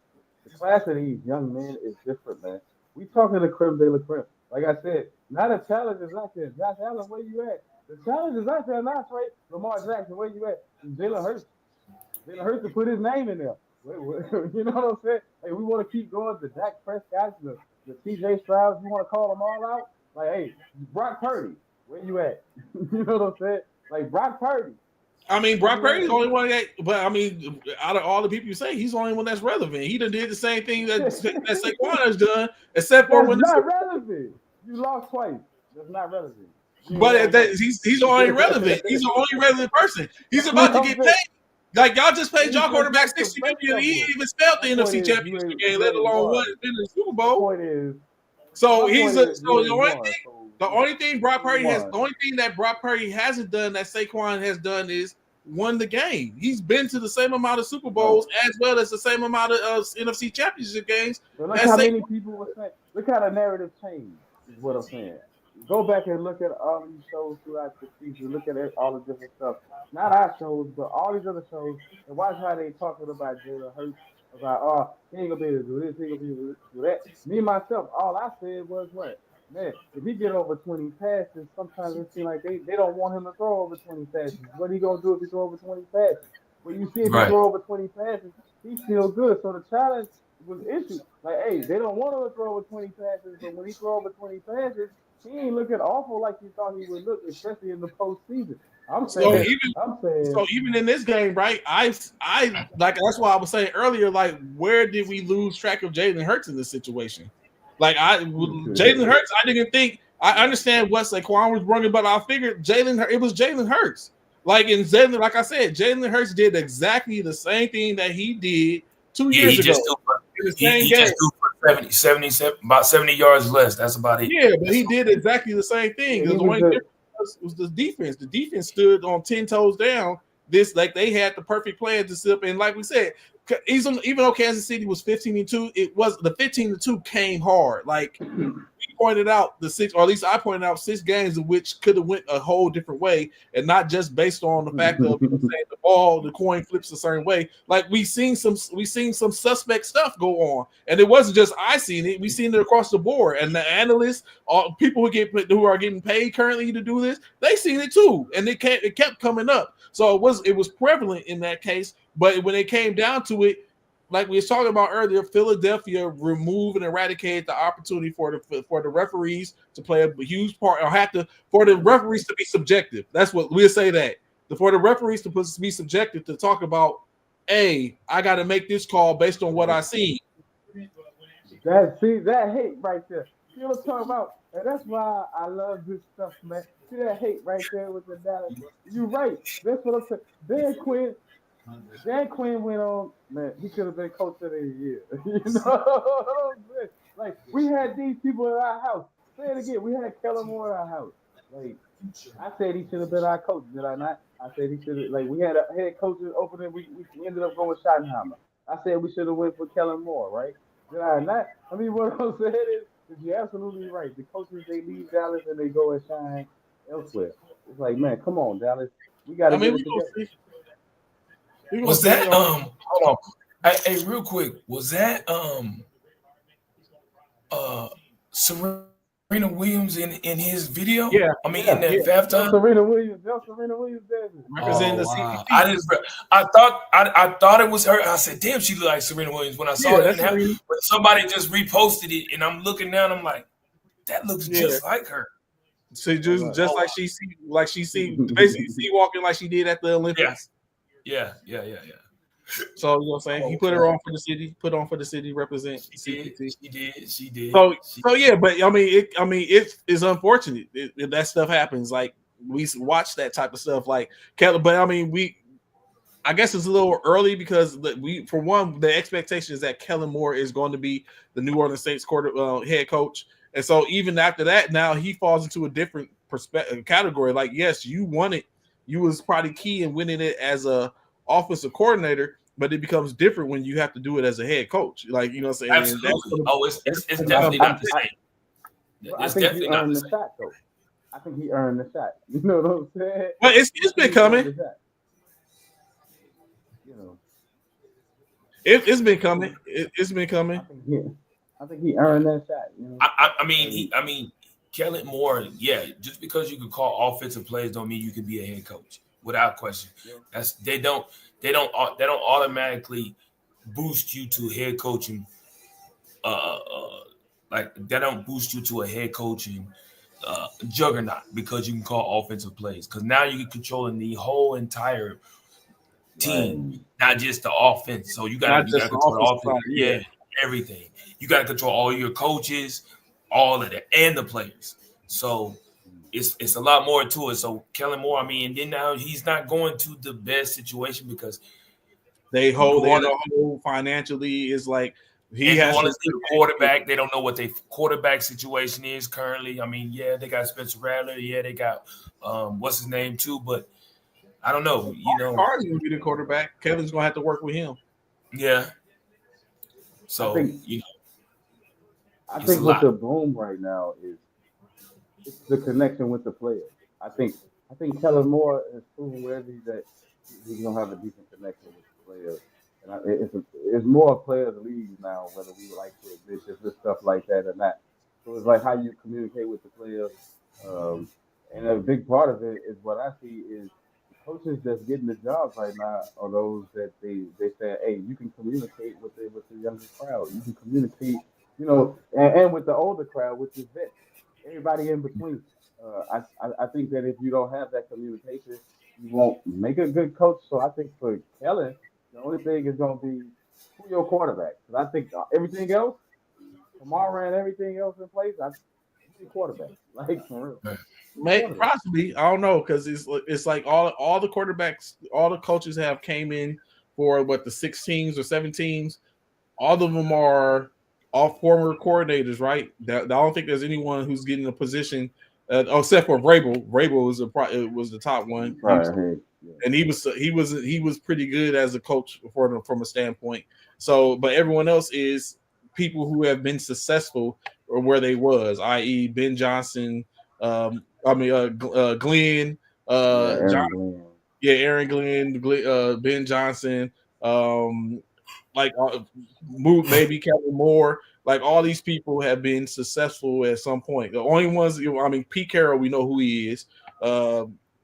these young men is different, man. We talking to creme de la creme. Like I said, not a challenge is out there. Josh Allen, where you at? The challenge is out there, not Trey. Lamar Jackson, where you at? And Jalen Hurts. Jalen Hurts to put his name in there. You know what I'm saying? Hey, we want to keep going. The Dak Prescott, the TJ Strouds, you want to call them all out? Like, hey, Brock Purdy, where you at? You know what I'm saying? Like, Brock Purdy. I mean, Brock Purdy's the only one that, but I mean, out of all the people you say, he's the only one that's relevant. He done did the same thing that Saquon has done, except for when not relevant. You lost twice. That's not relevant. But he's the only relevant. He's the only relevant person. He's about to get paid. Like, y'all just paid y'all quarterback $60 million. He didn't even spell the NFC Championship game, let alone won in the Super Bowl. The only thing Brock Purdy that Brock Purdy hasn't done that Saquon has done is won the game. He's been to the same amount of Super Bowls as well as the same amount of NFC Championship games. But look how many people were saying. Look how the narrative changed. Is what I'm saying. Go back and look at all these shows throughout the season. Look at all the different stuff. Not our shows, but all these other shows. And watch how they talking about Jalen Hurts. About, he ain't going to be able to do this. He ain't going to be able to do that. Me, myself, all I said was what? Man, if he get over 20 passes, sometimes it seems like they don't want him to throw over 20 passes. What he going to do if he throw over 20 passes? When you see if he throw over 20 passes, he's still good. So the challenge was issued. Like, hey, they don't want him to throw over 20 passes, but when he throw over 20 passes, he ain't looking awful like you thought he would look, especially in the postseason. So even in this game, right? I like that's why I was saying earlier, like, where did we lose track of Jalen Hurts in this situation? Like, Jalen Hurts, I didn't think. I understand what Saquon was bringing, but I figured it was Jalen Hurts. Like, like I said, Jalen Hurts did exactly the same thing that he did 2 years ago. He just threw for 70, about 70 yards less. That's about it. Yeah, but he did exactly the same thing. The only difference was the defense. The defense stood on 10 toes down. They had the perfect plan to sit up, and like we said, even though Kansas City was 15-2, it was the 15-2 came hard. Like we pointed out or at least I pointed out 6 games of which could have went a whole different way, and not just based on the fact of saying the coin flips a certain way. Like we seen some suspect stuff go on, and it wasn't just I seen it. We seen it across the board, and the analysts, people who are getting paid currently to do this, they seen it too, and it kept coming up. So it was prevalent in that case. But when it came down to it, like we was talking about earlier, Philadelphia removed and eradicated the opportunity for the referees to play a huge part, or for the referees to be subjective. That's what we'll say that. For the referees to be subjective to talk about, hey, I got to make this call based on what I see. That hate right there. You know what I'm talking about? And that's why I love this stuff, man. See that hate right there with the Dallas. You're right. That's what I'm saying. Dan Quinn went on, man, he could have been coach of the year. You know? Like, we had these people in our house. Say it again. We had Kellen Moore in our house. Like, I said he should have been our coach, did I not? I said he should have. Like, we had a head coach opening. We ended up going with Schottenheimer. I said we should have went for Kellen Moore, right? Did I not? I mean, what I'm saying is you're absolutely right. The coaches, they leave Dallas and they go and shine elsewhere. It's like, man, come on, Dallas. We got to get it together. Was that hold on? Hey, real quick, was that Serena Williams in his video? Yeah, I mean in that halftime. Serena Williams, representing the CPT. I thought it was her. I said, "Damn, she looked like Serena Williams." When I saw it, but somebody just reposted it, and I'm looking down. I'm like, that looks just like her. So just like she basically see walking like she did at the Olympics. Yeah. So you know what I'm saying? He put her on for the city, represent CPT. She did. So yeah, but I mean, it's unfortunate that stuff happens. Like we watch that type of stuff, like Kelly. But I mean, I guess it's a little early because the expectation is that Kellen Moore is going to be the New Orleans Saints head coach, and so even after that, now he falls into a different category. Like, yes, you wanted you was probably key in winning it as a offensive coordinator, but it becomes different when you have to do it as a head coach. Like, you know what I'm saying? Absolutely. It's definitely not the same. I think you earned the shot, though. I think he earned the shot. You know what I'm saying? Well, it's been coming. You know, it's been coming. It's been coming. I think he earned that shot. You know? I mean, Kellen Moore. Yeah, just because you can call offensive plays don't mean you can be a head coach without question. Yeah. They don't automatically boost you to head coaching. Like they don't boost you to a head coaching juggernaut because you can call offensive plays. Because now you're controlling the whole entire team, not just the offense. So you got to control the offense. Yeah, everything. You got to control all your coaches, all of that, and the players. So it's a lot more to it. So Kellen Moore, I mean, and then now he's not going to the best situation because they hold financially is like he has the quarterback. They don't know what their quarterback situation is currently. I mean, yeah, they got Spencer Rattler. Yeah, they got what's his name too, but I don't know. You know, Hardy's gonna be the quarterback. Kevin's gonna have to work with him. Yeah. So I think what the boom right now is it's the connection with the players. I think Kellen Moore has proven wherever he's at, he's gonna have a decent connection with the players. And it's more players league now, whether we like to admit this stuff like that or not. So it's like how you communicate with the players. And a big part of it is what I see is the coaches that's getting the jobs right now are those that they say, hey, you can communicate with the younger crowd. You can communicate, you know, and with the older crowd, which is vets, everybody in between. I think that if you don't have that communication, you won't make a good coach. So I think for Kellen, the only thing is going to be who your quarterback. Because I think everything else, Kamara and everything else in place, he's a quarterback. Like, for real. Possibly. I don't know. Because it's like all the quarterbacks, all the coaches have came in for the 6 teams or 7 teams. All of them are all former coordinators, right? I don't think there's anyone who's getting a position except for Vrabel. Vrabel was the top one. Right. And he was pretty good as a coach from a standpoint. So, but everyone else is people who have been successful or where they was, i.e., Ben Johnson. Glenn. Aaron Glenn. Ben Johnson. Maybe Kevin Moore. Like all these people have been successful at some point. The only ones, Pete Carroll, we know who he is.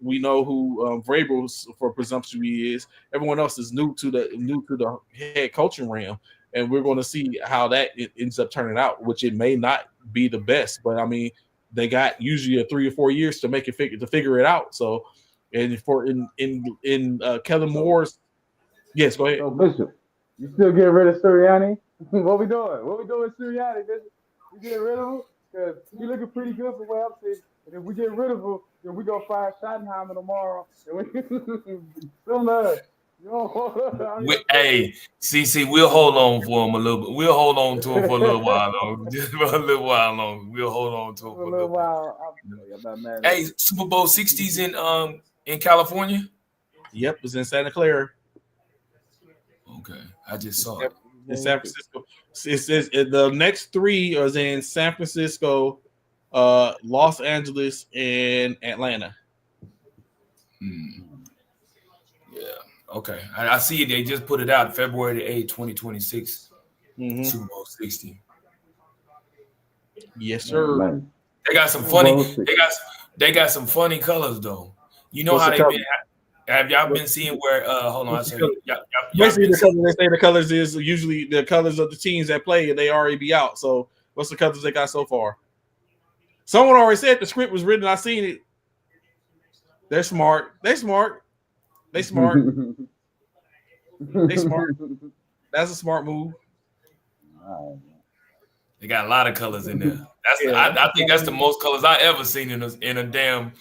We know who Vrabel, for presumption, he is. Everyone else is new to the head coaching realm, and we're going to see how that ends up turning out. Which it may not be the best, but I mean, they got usually 3 or 4 years to figure it out. So, and in Kellen Moore's, yes, go ahead. So Bishop, you still get rid of Sirianni? What we doing? What we doing with Sirianni, Bishop? We get rid of him because he looking pretty good for where I'm sitting. And if we get rid of him, then we go fire Schottenheimer tomorrow. And we hey, CC, we'll hold on for him a little bit. We'll hold on to him for a little while longer. Just for a little while longer. We'll hold on to him for a little while. Hey, Super Bowl 60's in California? Yep, it's in Santa Clara. Okay, I just saw it. In San Francisco. It says the next 3 are in San Francisco, Los Angeles, and Atlanta. Yeah. Okay. I see it. They just put it out February 8th, 2026. Super Bowl 60. Yes, sir. They got some funny. They got some funny colors though. You know how they've been. Have y'all been seeing where? Hold on, basically, they say the colors is usually the colors of the teams that play, and they already be out. So, what's the colors they got so far? Someone already said the script was written. I seen it. They're smart. They smart. That's a smart move. They got a lot of colors in there. I think that's the most colors I ever seen in a damn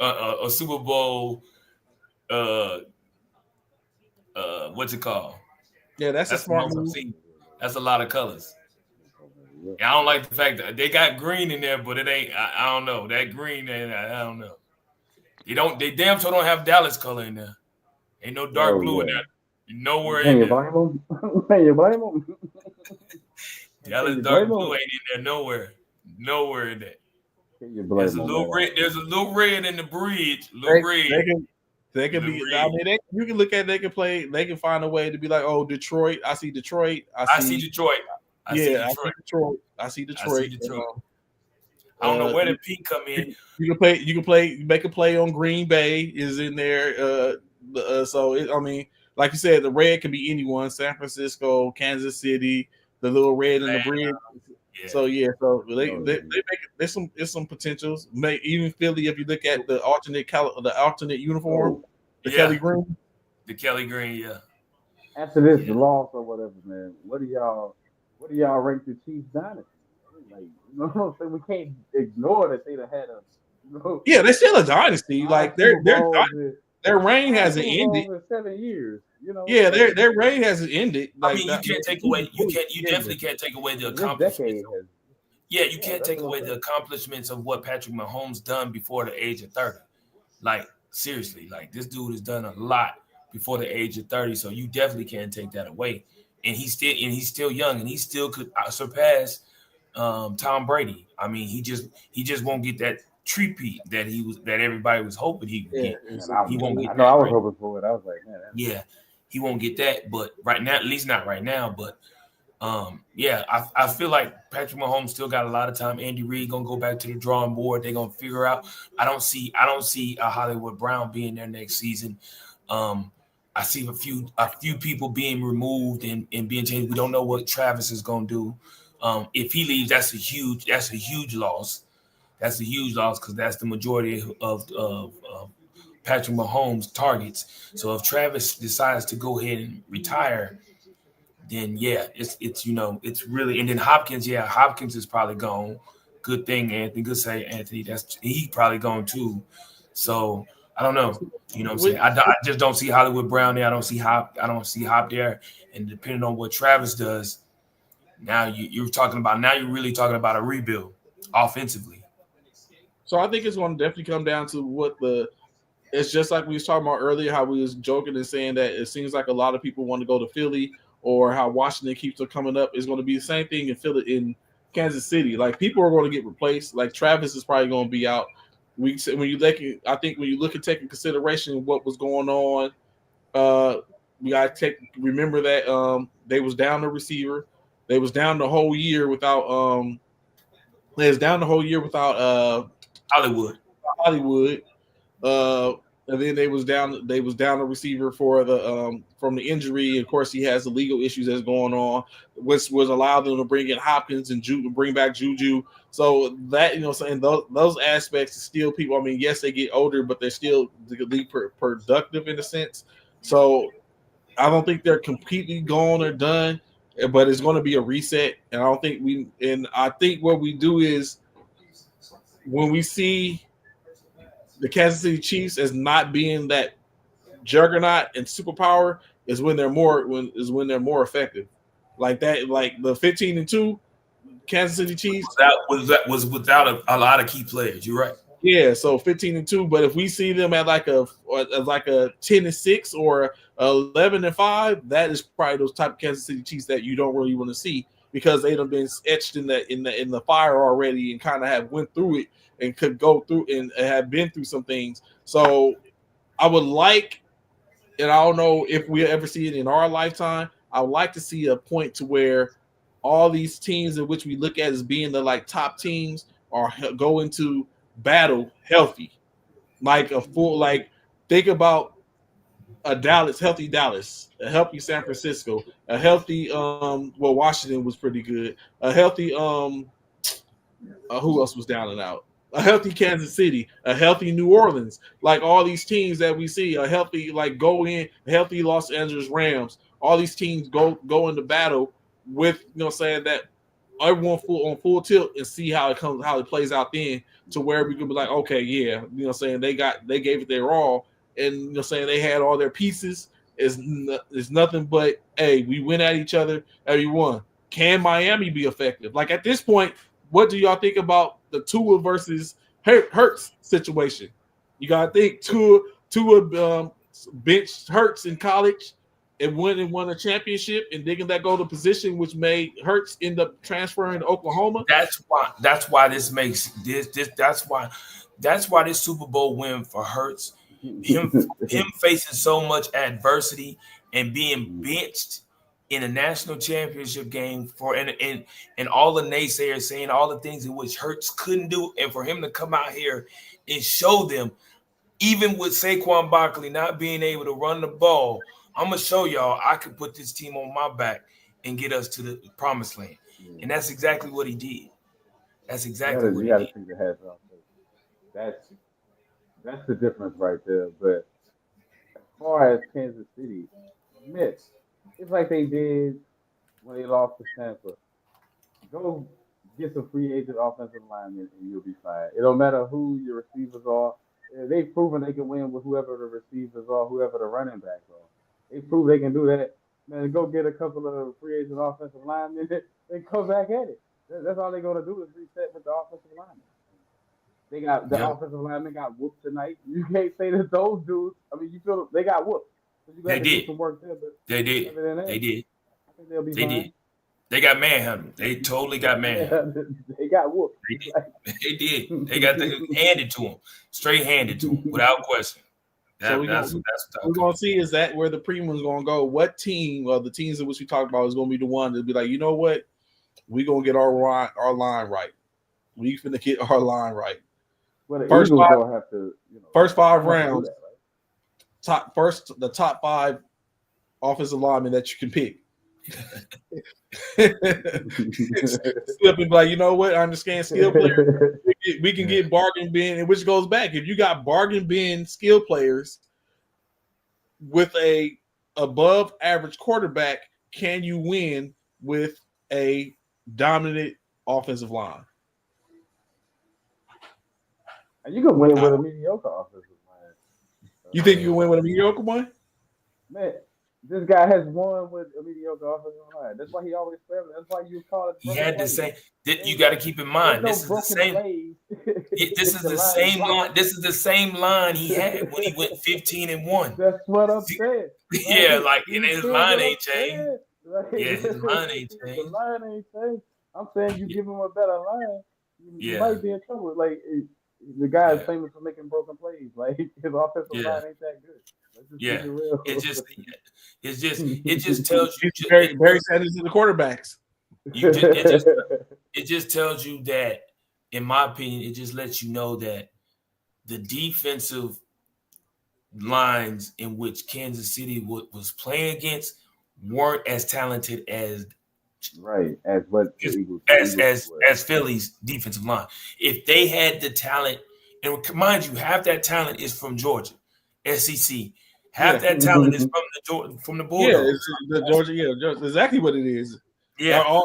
a Super Bowl. What's it called? Yeah, that's a smart move. That's a lot of colors. I don't like the fact that they got green in there, but it ain't. I don't know that green. I don't know. They damn sure don't have Dallas color in there. Ain't no dark blue in there. Nowhere Can in you there. blame them? Can you blame them? Dallas dark blue ain't in there nowhere. Nowhere in there. Can you blame There's a little red. There's a little red in the bridge. They can be. I mean, you can look at. They can play. They can find a way to be like, oh, Detroit. I see Detroit. I see Detroit. I see Detroit. I don't know where the pink come in. You can play. You can play. Make a play on Green Bay is in there. I mean, like you said, the red can be anyone. San Francisco, Kansas City, the little red in the bridge. Yeah. So they make there's some potentials. Even Philly, if you look at the alternate uniform, Kelly Green. The Kelly Green, yeah. After this loss or whatever, man, what do y'all rank the Chiefs dynasty? Like, you know what I'm saying? We can't ignore that they'd have had a. Yeah, they're still a dynasty. Like their reign hasn't ended. 7 years. Yeah, their reign hasn't ended. Like, I mean, you can't take away. You definitely can't take away the accomplishments. Yeah, you can't take away the accomplishments of what Patrick Mahomes done before the age of 30. Like, seriously, like this dude has done a lot before the age of 30. So you definitely can't take that away. And he's still young, and he still could surpass Tom Brady. I mean, he just won't get that three-peat that everybody was hoping he would get. He won't get. I was hoping for it. I was like, man. Yeah, he won't get that. But right now, at least not right now. But I feel like Patrick Mahomes still got a lot of time. Andy Reid gonna go back to the drawing board. They're gonna figure out. I don't see a Hollywood Brown being there next season. I see a few people being removed and being changed. We don't know what Travis is gonna do. If he leaves, that's a huge loss. That's a huge loss because that's the majority of Patrick Mahomes' targets. So if Travis decides to go ahead and retire, then it's really. And then Hopkins is probably gone. Good thing, Anthony. Good say, Anthony. He's probably gone too. So I don't know. You know what I'm saying? I just don't see Hollywood Brown there. I don't see Hop there. And depending on what Travis does, now you're really talking about a rebuild offensively. So I think it's going to definitely come down to it's just like we was talking about earlier, how we was joking and saying that it seems like a lot of people want to go to Philly, or how Washington keeps coming up. Is going to be the same thing in Philly, in Kansas City. Like, people are going to get replaced. Like, Travis is probably going to be out. When you look at taking consideration what was going on, we got to remember that they was down the receiver. They was down the whole year without Hollywood. And then they was down a receiver for the from the injury. Of course, he has the legal issues that's going on, which was allowed them to bring in Hopkins and bring back Juju. So that, saying those aspects still people. I mean, yes, they get older, but they're still productive in a sense. So I don't think they're completely gone or done, but it's going to be a reset. And I think what we do is, when we see the Kansas City Chiefs as not being that juggernaut and superpower, is when they're more effective. Like that, like the 15-2 Kansas City Chiefs. That was without a lot of key players. You're right. Yeah, so 15-2. But if we see them at like a 10-6 or 11-5, that is probably those type of Kansas City Chiefs that you don't really want to see, because they'd have been etched in the fire already and kind of have went through it and could go through and have been through some things. So I would like, and I don't know if we ever see it in our lifetime, I would like to see a point to where all these teams in which we look at as being the like top teams are go into battle healthy, like a full, like, think about a healthy Dallas, a healthy San Francisco, a healthy Washington was pretty good, a healthy who else was down and out, a healthy Kansas City, a healthy New Orleans, like all these teams that we see, a healthy healthy Los Angeles Rams, all these teams go into battle with, saying that everyone full tilt and see how it plays out then, to where we could be like, okay, yeah, saying they gave it their all, and saying they had all their pieces. Is nothing but, hey, we went at each other, everyone. Can Miami be effective? Like, at this point, what do y'all think about the Tua versus Hurts situation? You got to think Tua benched Hurts in college and won a championship, and they can let go of the position, which made Hurts end up transferring to Oklahoma. That's why this makes this. That's why this Super Bowl win for Hurts, him facing so much adversity and being benched in a national championship game and all the naysayers saying all the things in which Hurts couldn't do, and for him to come out here and show them, even with Saquon Barkley not being able to run the ball, I'm gonna show y'all I can put this team on my back and get us to the promised land. And that's exactly what he did. That's exactly what he did. Take the hats off. That's the difference right there. But as far as Kansas City, it's like they did when they lost to Tampa. Go get some free agent offensive linemen and you'll be fine. It don't matter who your receivers are. They've proven they can win with whoever the receivers are, whoever the running backs are. They prove they can do that. Man, go get a couple of free agent offensive linemen and come back at it. That's all they're going to do is reset with the offensive linemen. They got the offensive linemen got whooped tonight. You can't say that those dudes. I mean, you feel they got whooped. So you got to do some work there. But they did. I think they'll be fine. Did. They got manhandled. They totally got manhandled. They got whooped. They did. They got handed to them, straight handed to them, without question. So we're going to see is that where the premium is going to go. What team, the teams in which we talked about, is going to be the one to be like, you know what, we're going to get our line right. We finna get our line right. Well, first five rounds. That, right? The top 5 offensive linemen that you can pick. Slip and be like, you know what? I understand skill players. We can get bargain bin, and which goes back. If you got bargain bin skill players with a above average quarterback, can you win with a dominant offensive line? And you can win with a mediocre offensive line. You think you can win with a mediocre one? Man, this guy has won with a mediocre offensive line. That's why he always failed. That's why you call it. He had the same. You got to keep in mind. This is the same. This is the same line. This is the same line he had when he went 15-1. That's what I'm saying. Yeah, like his line ain't changed. Yeah, his line ain't changed. The line ain't changed. I'm saying you give him a better line, you might be in trouble. Like the guy is famous for making broken plays. Like his offensive line ain't that good. It just tells you. Barry Sanders and the quarterbacks. It just tells you that, in my opinion, it just lets you know that the defensive lines in which Kansas City was playing against weren't as talented as as Philly's defensive line. If they had the talent, and mind you, half that talent is from Georgia, SEC. Half that talent is from the Bulldogs. Yeah, Georgia. Exactly what it is. Yeah.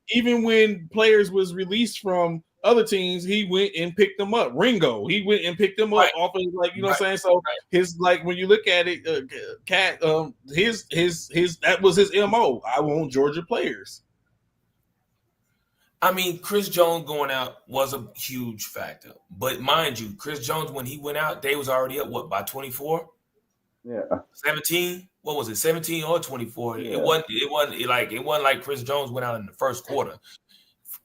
Even when players was released from other teams, he went and picked them up. Ringo, he went and picked them up off of, like, you know what I'm saying? So his, like, when you look at it, Cat, his that was his MO. I want Georgia players. I mean, Chris Jones going out was a huge factor. But mind you, Chris Jones, when he went out, they was already up, by 24? Yeah. 17? What was it, 17 or 24? Yeah. It wasn't like Chris Jones went out in the first quarter.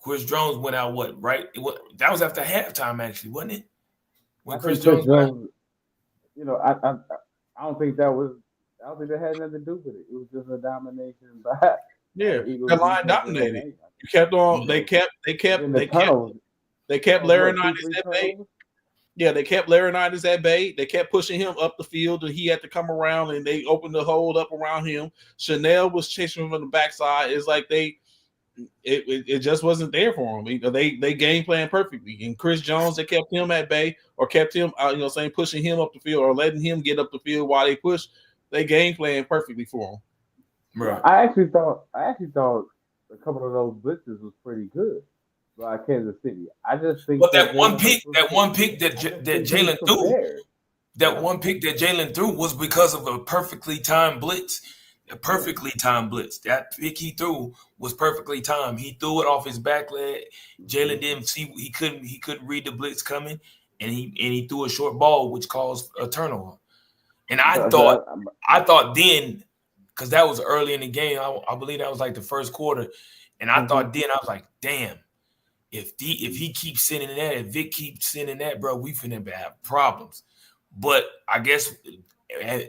Chris Jones went out that was after halftime, actually, wasn't it? When Chris Jones went out. You know, I don't think that had nothing to do with it. It was just a domination by the line dominated. You kept on. They kept Laurinaitis at bay. Yeah, they kept Laurinaitis at bay. They kept pushing him up the field, and he had to come around, and they opened the hold up around him. Chanel was chasing him from the backside. It's like it just wasn't there for him. They game plan perfectly. And Chris Jones, they kept him at bay or kept him pushing him up the field or letting him get up the field while they push. They game plan perfectly for him. Right. I actually thought a couple of those blitzes was pretty good by Kansas City. I just think that one pick that Jalen threw. That one pick that Jalen threw was because of a perfectly timed blitz. That pick he threw was perfectly timed. He threw it off his back leg. Jalen didn't see. He couldn't read the blitz coming, and he threw a short ball, which caused a turnover. And I thought then, because that was early in the game, I believe that was like the first quarter, and I thought then I was like, damn, if he keeps sending that, if Vic keeps sending that, bro, we finna have problems. But I guess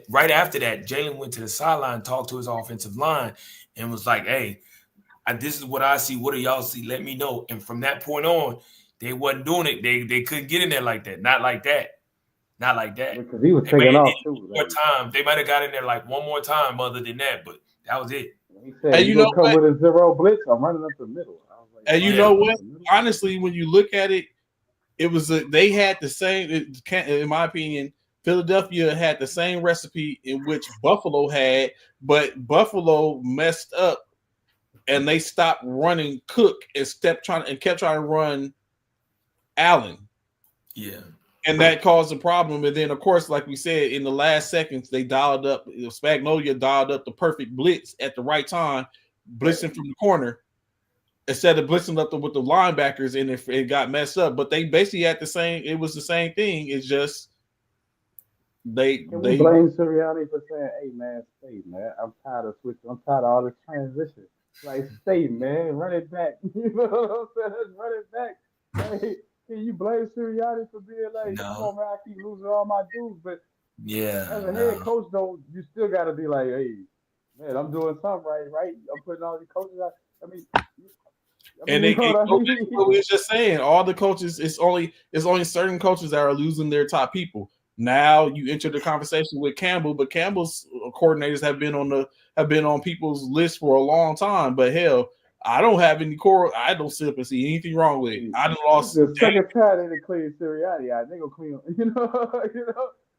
right after that, Jalen went to the sideline, talked to his offensive line, and was like, hey, this is what I see. What do y'all see? Let me know. And from that point on, they wasn't doing it. They couldn't get in there like that. Not like that. Not like that. Because he was taking off too. One more time. They might have got in there like one more time other than that, but that was it. He said, hey, you know come with a zero blitz, I'm running up the middle. I was like, and you know what? Honestly, when you look at it, it was they had the same, in my opinion, Philadelphia had the same recipe in which Buffalo had, but Buffalo messed up and they stopped running Cook and kept trying to run Allen. Yeah. And that caused a problem. And then, of course, like we said, in the last seconds, they dialed up, Spagnuolo dialed up the perfect blitz at the right time, blitzing from the corner instead of blitzing up with the linebackers, and it got messed up. But they basically had it was the same thing. It's just we blame Sirianni for saying, hey, man, stay, man. I'm tired of switching. I'm tired of all this transition. Like, stay, man. Run it back. You know what I'm saying? Run it back. Like, can you blame Sirianni for being like, come on, man, I keep losing all my dudes? But as a head coach, though, you still got to be like, hey, man, I'm doing something right? I'm putting all these coaches out. It's just saying, all the coaches, it's only certain coaches that are losing their top people. Now you enter the conversation with Campbell, but Campbell's coordinators have been on people's list for a long time. But hell, I don't have any I don't sit up and see anything wrong with it. I done lost the second time they clean Sirianni out. They gonna clean him. You know,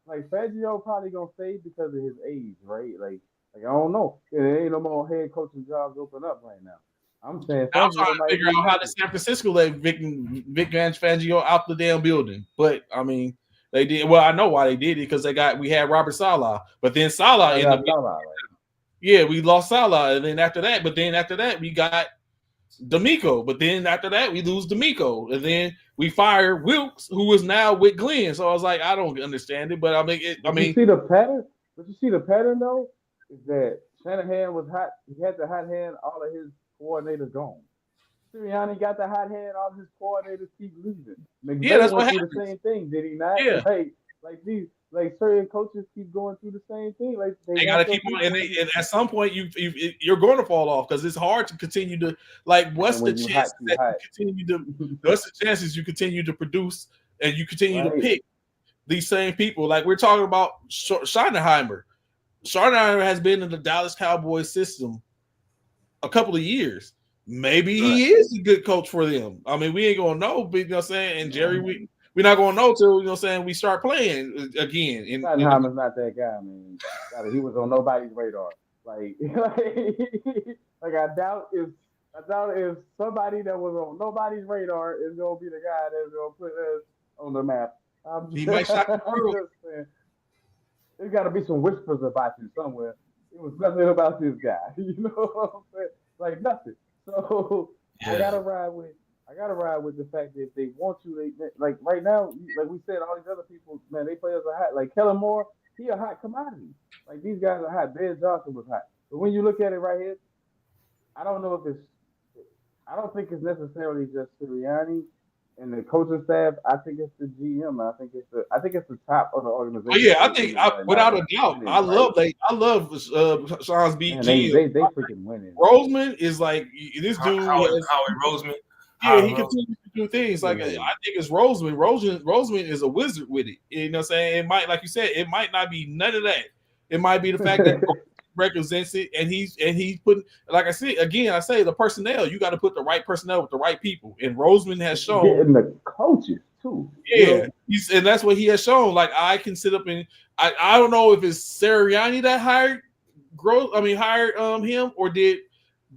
like Fangio probably gonna stay because of his age, right? Like I don't know. There ain't no more head coaching jobs open up right now. I'm saying I'm trying to figure out how the San Francisco let Vic Fangio out the damn building. But I mean, they did. Well, I know why they did it, because we had Robert Saleh, but then Saleh ended up. Right? Yeah, we lost Saleh, and then after that, we got D'Amico, but then after that, we lose D'Amico, and then we fire Wilkes, who is now with Glenn. So I was like, I don't understand it, but I mean, you see the pattern? But you see the pattern though, is that Shanahan was hot. He had the hot hand. All of his coordinators gone. Sirianni got the hot hand. All of his coordinators keep losing. Yeah, that's what happened. The same thing, did he not? Yeah. Like certain coaches keep going through the same thing. Like they gotta keep on, and at some point you're going to fall off, because it's hard to continue to what's the chance that you continue to what's the chances you continue to produce and you continue to pick these same people. Like we're talking about Schottenheimer. Schottenheimer has been in the Dallas Cowboys system a couple of years. Maybe he is a good coach for them. I mean, we ain't gonna know, but you know what I'm saying? And Jerry, we're not gonna know till, you know what I'm saying, we start playing again. Schottenheimer's not that guy, man. He was on nobody's radar. Like I doubt if somebody that was on nobody's radar is gonna be the guy that's gonna put us on the map. He might shock the world. There's got to be some whispers about you somewhere. It was nothing about this guy. You know what I'm saying? Like nothing. So I gotta ride with the fact that if they want you, they like right now, like we said, all these other people, man, they play as a hot. Like Kellen Moore, he a hot commodity. Like these guys are hot. Ben Johnson was hot. But when you look at it right here, I don't think it's necessarily just Sirianni and the coaching staff. I think it's the GM. I think it's the top of the organization. Oh yeah, I think without a doubt, I love Sean's BG. They freaking winning. Roseman is like this dude. Howie Roseman. Yeah, he continues to do things like I think it's Roseman. Roseman is a wizard with it. You know what I'm saying? It might, like you said, it might not be none of that. It might be the fact that represents it, and he's putting, like I said again, I say the personnel. You got to put the right personnel with the right people, and Roseman has shown getting the coaches too. Yeah, and that's what he has shown. Like I can sit up and I don't know if it's Sirianni that hired him, or did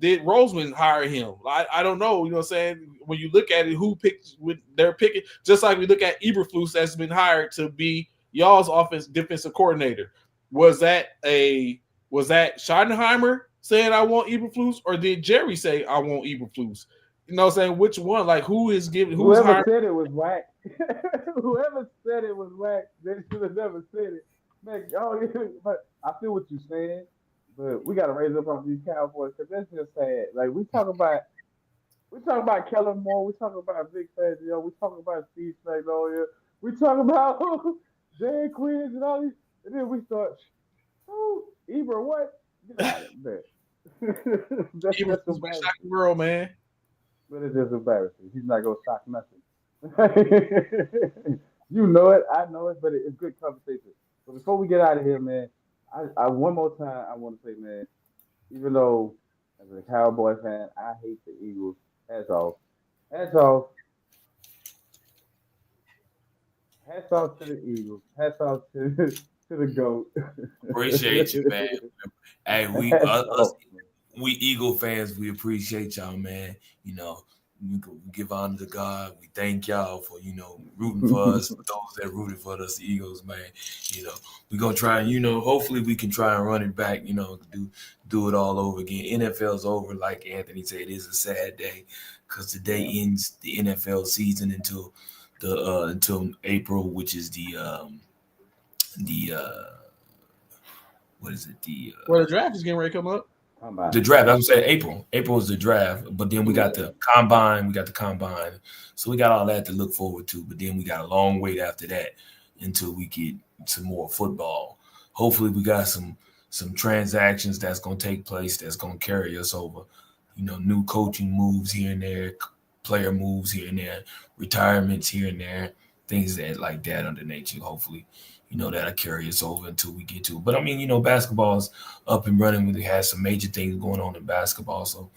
Roseman hire him? I don't know. You know what I'm saying? When you look at it, who picked? They're picking, just like we look at Eberflus that's been hired to be y'all's defensive coordinator. Was that Schottenheimer saying I want Eberflus, or did Jerry say I want Eberflus? You know what I'm saying? Which one? Like, who is giving? Whoever said it was whack. Whoever said it was whack, they should have never said it. Man, but I feel what you're saying, but we got to raise up on these Cowboys because that's just sad. Like we talk about Kellen Moore, we talk about Vic Fangio, we talk about Steve Spagnuolo, we talk about Dan Quinn and all these, and then we start, Ebro, what? Get out of there. That's just embarrassing. World, man. But it's just embarrassing. He's not gonna shock nothing. You know it, I know it, but it's good conversation. But before we get out of here, man, I one more time I want to say, man, even though as a Cowboy fan, I hate the Eagles. Hats off to the Eagles. Hats off to the GOAT. Appreciate you, man. Hey, we Eagle fans, we appreciate y'all, man. You know, we give honor to God. We thank y'all for, rooting for us, those that rooted for us, the Eagles, man. We're going to try and, hopefully we can try and run it back, do it all over again. NFL's over, like Anthony said, it is a sad day because today ends the NFL season until April, which is what is it? The draft is getting ready to come up. The draft, I was saying April. April is the draft, but then we got the combine. So we got all that to look forward to. But then we got a long wait after that until we get some more football. Hopefully, we got some transactions that's going to take place that's going to carry us over. New coaching moves here and there, player moves here and there, retirements here and there, things that like that under nature. Hopefully. That'll carry us over until we get to it. But I mean, basketball's up and running. We had some major things going on in basketball. So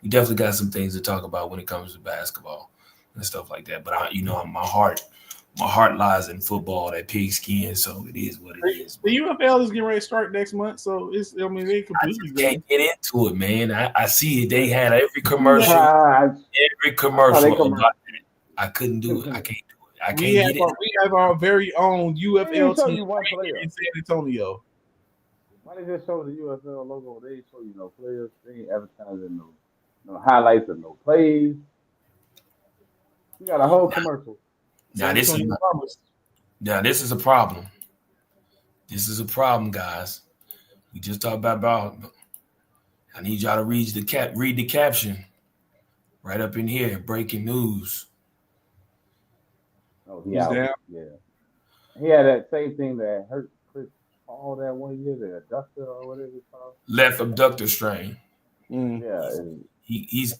we definitely got some things to talk about when it comes to basketball and stuff like that. But my heart lies in football, that pigskin. So it is what it is. The UFL is getting ready to start next month. So they completely can't get into it, man. I see it. They had every commercial. About it. I couldn't do it. I can't do it. We have our very own UFL team in San Antonio. Why they just show the UFL logo? They ain't show you no players. They ain't advertising no highlights of no plays. You got a whole commercial. Now this is a problem. This is a problem, guys. We just talked about. I need y'all to read the caption right up in here. Breaking news. Oh, he's down. Yeah. He had that same thing that hurt Chris Paul that one year, the adductor or whatever it's called. Left abductor strain. Yeah. He's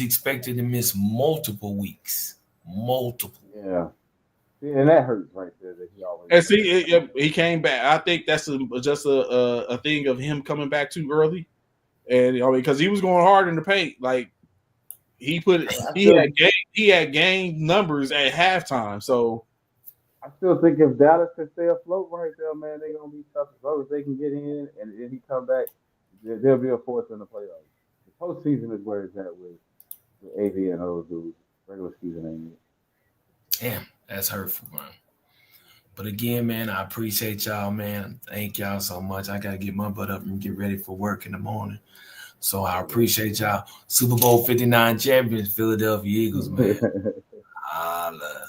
expected to miss multiple weeks. Multiple. Yeah. And that hurts right there that he always. And see, he came back. I think that's just a thing of him coming back too early, and because he was going hard in the paint, like. He had gained numbers at halftime. So I still think if Dallas can stay afloat right there, man, they're gonna be tough. As long as they can get in and then he come back, they'll be a force in the playoffs. The postseason is where it's at with AV and those dudes. Regular season ain't it. Damn, that's hurtful, man. But again, man, I appreciate y'all, man. Thank y'all so much. I gotta get my butt up and get ready for work in the morning. So I appreciate y'all. Super Bowl 59 champions, Philadelphia Eagles, man. Holla.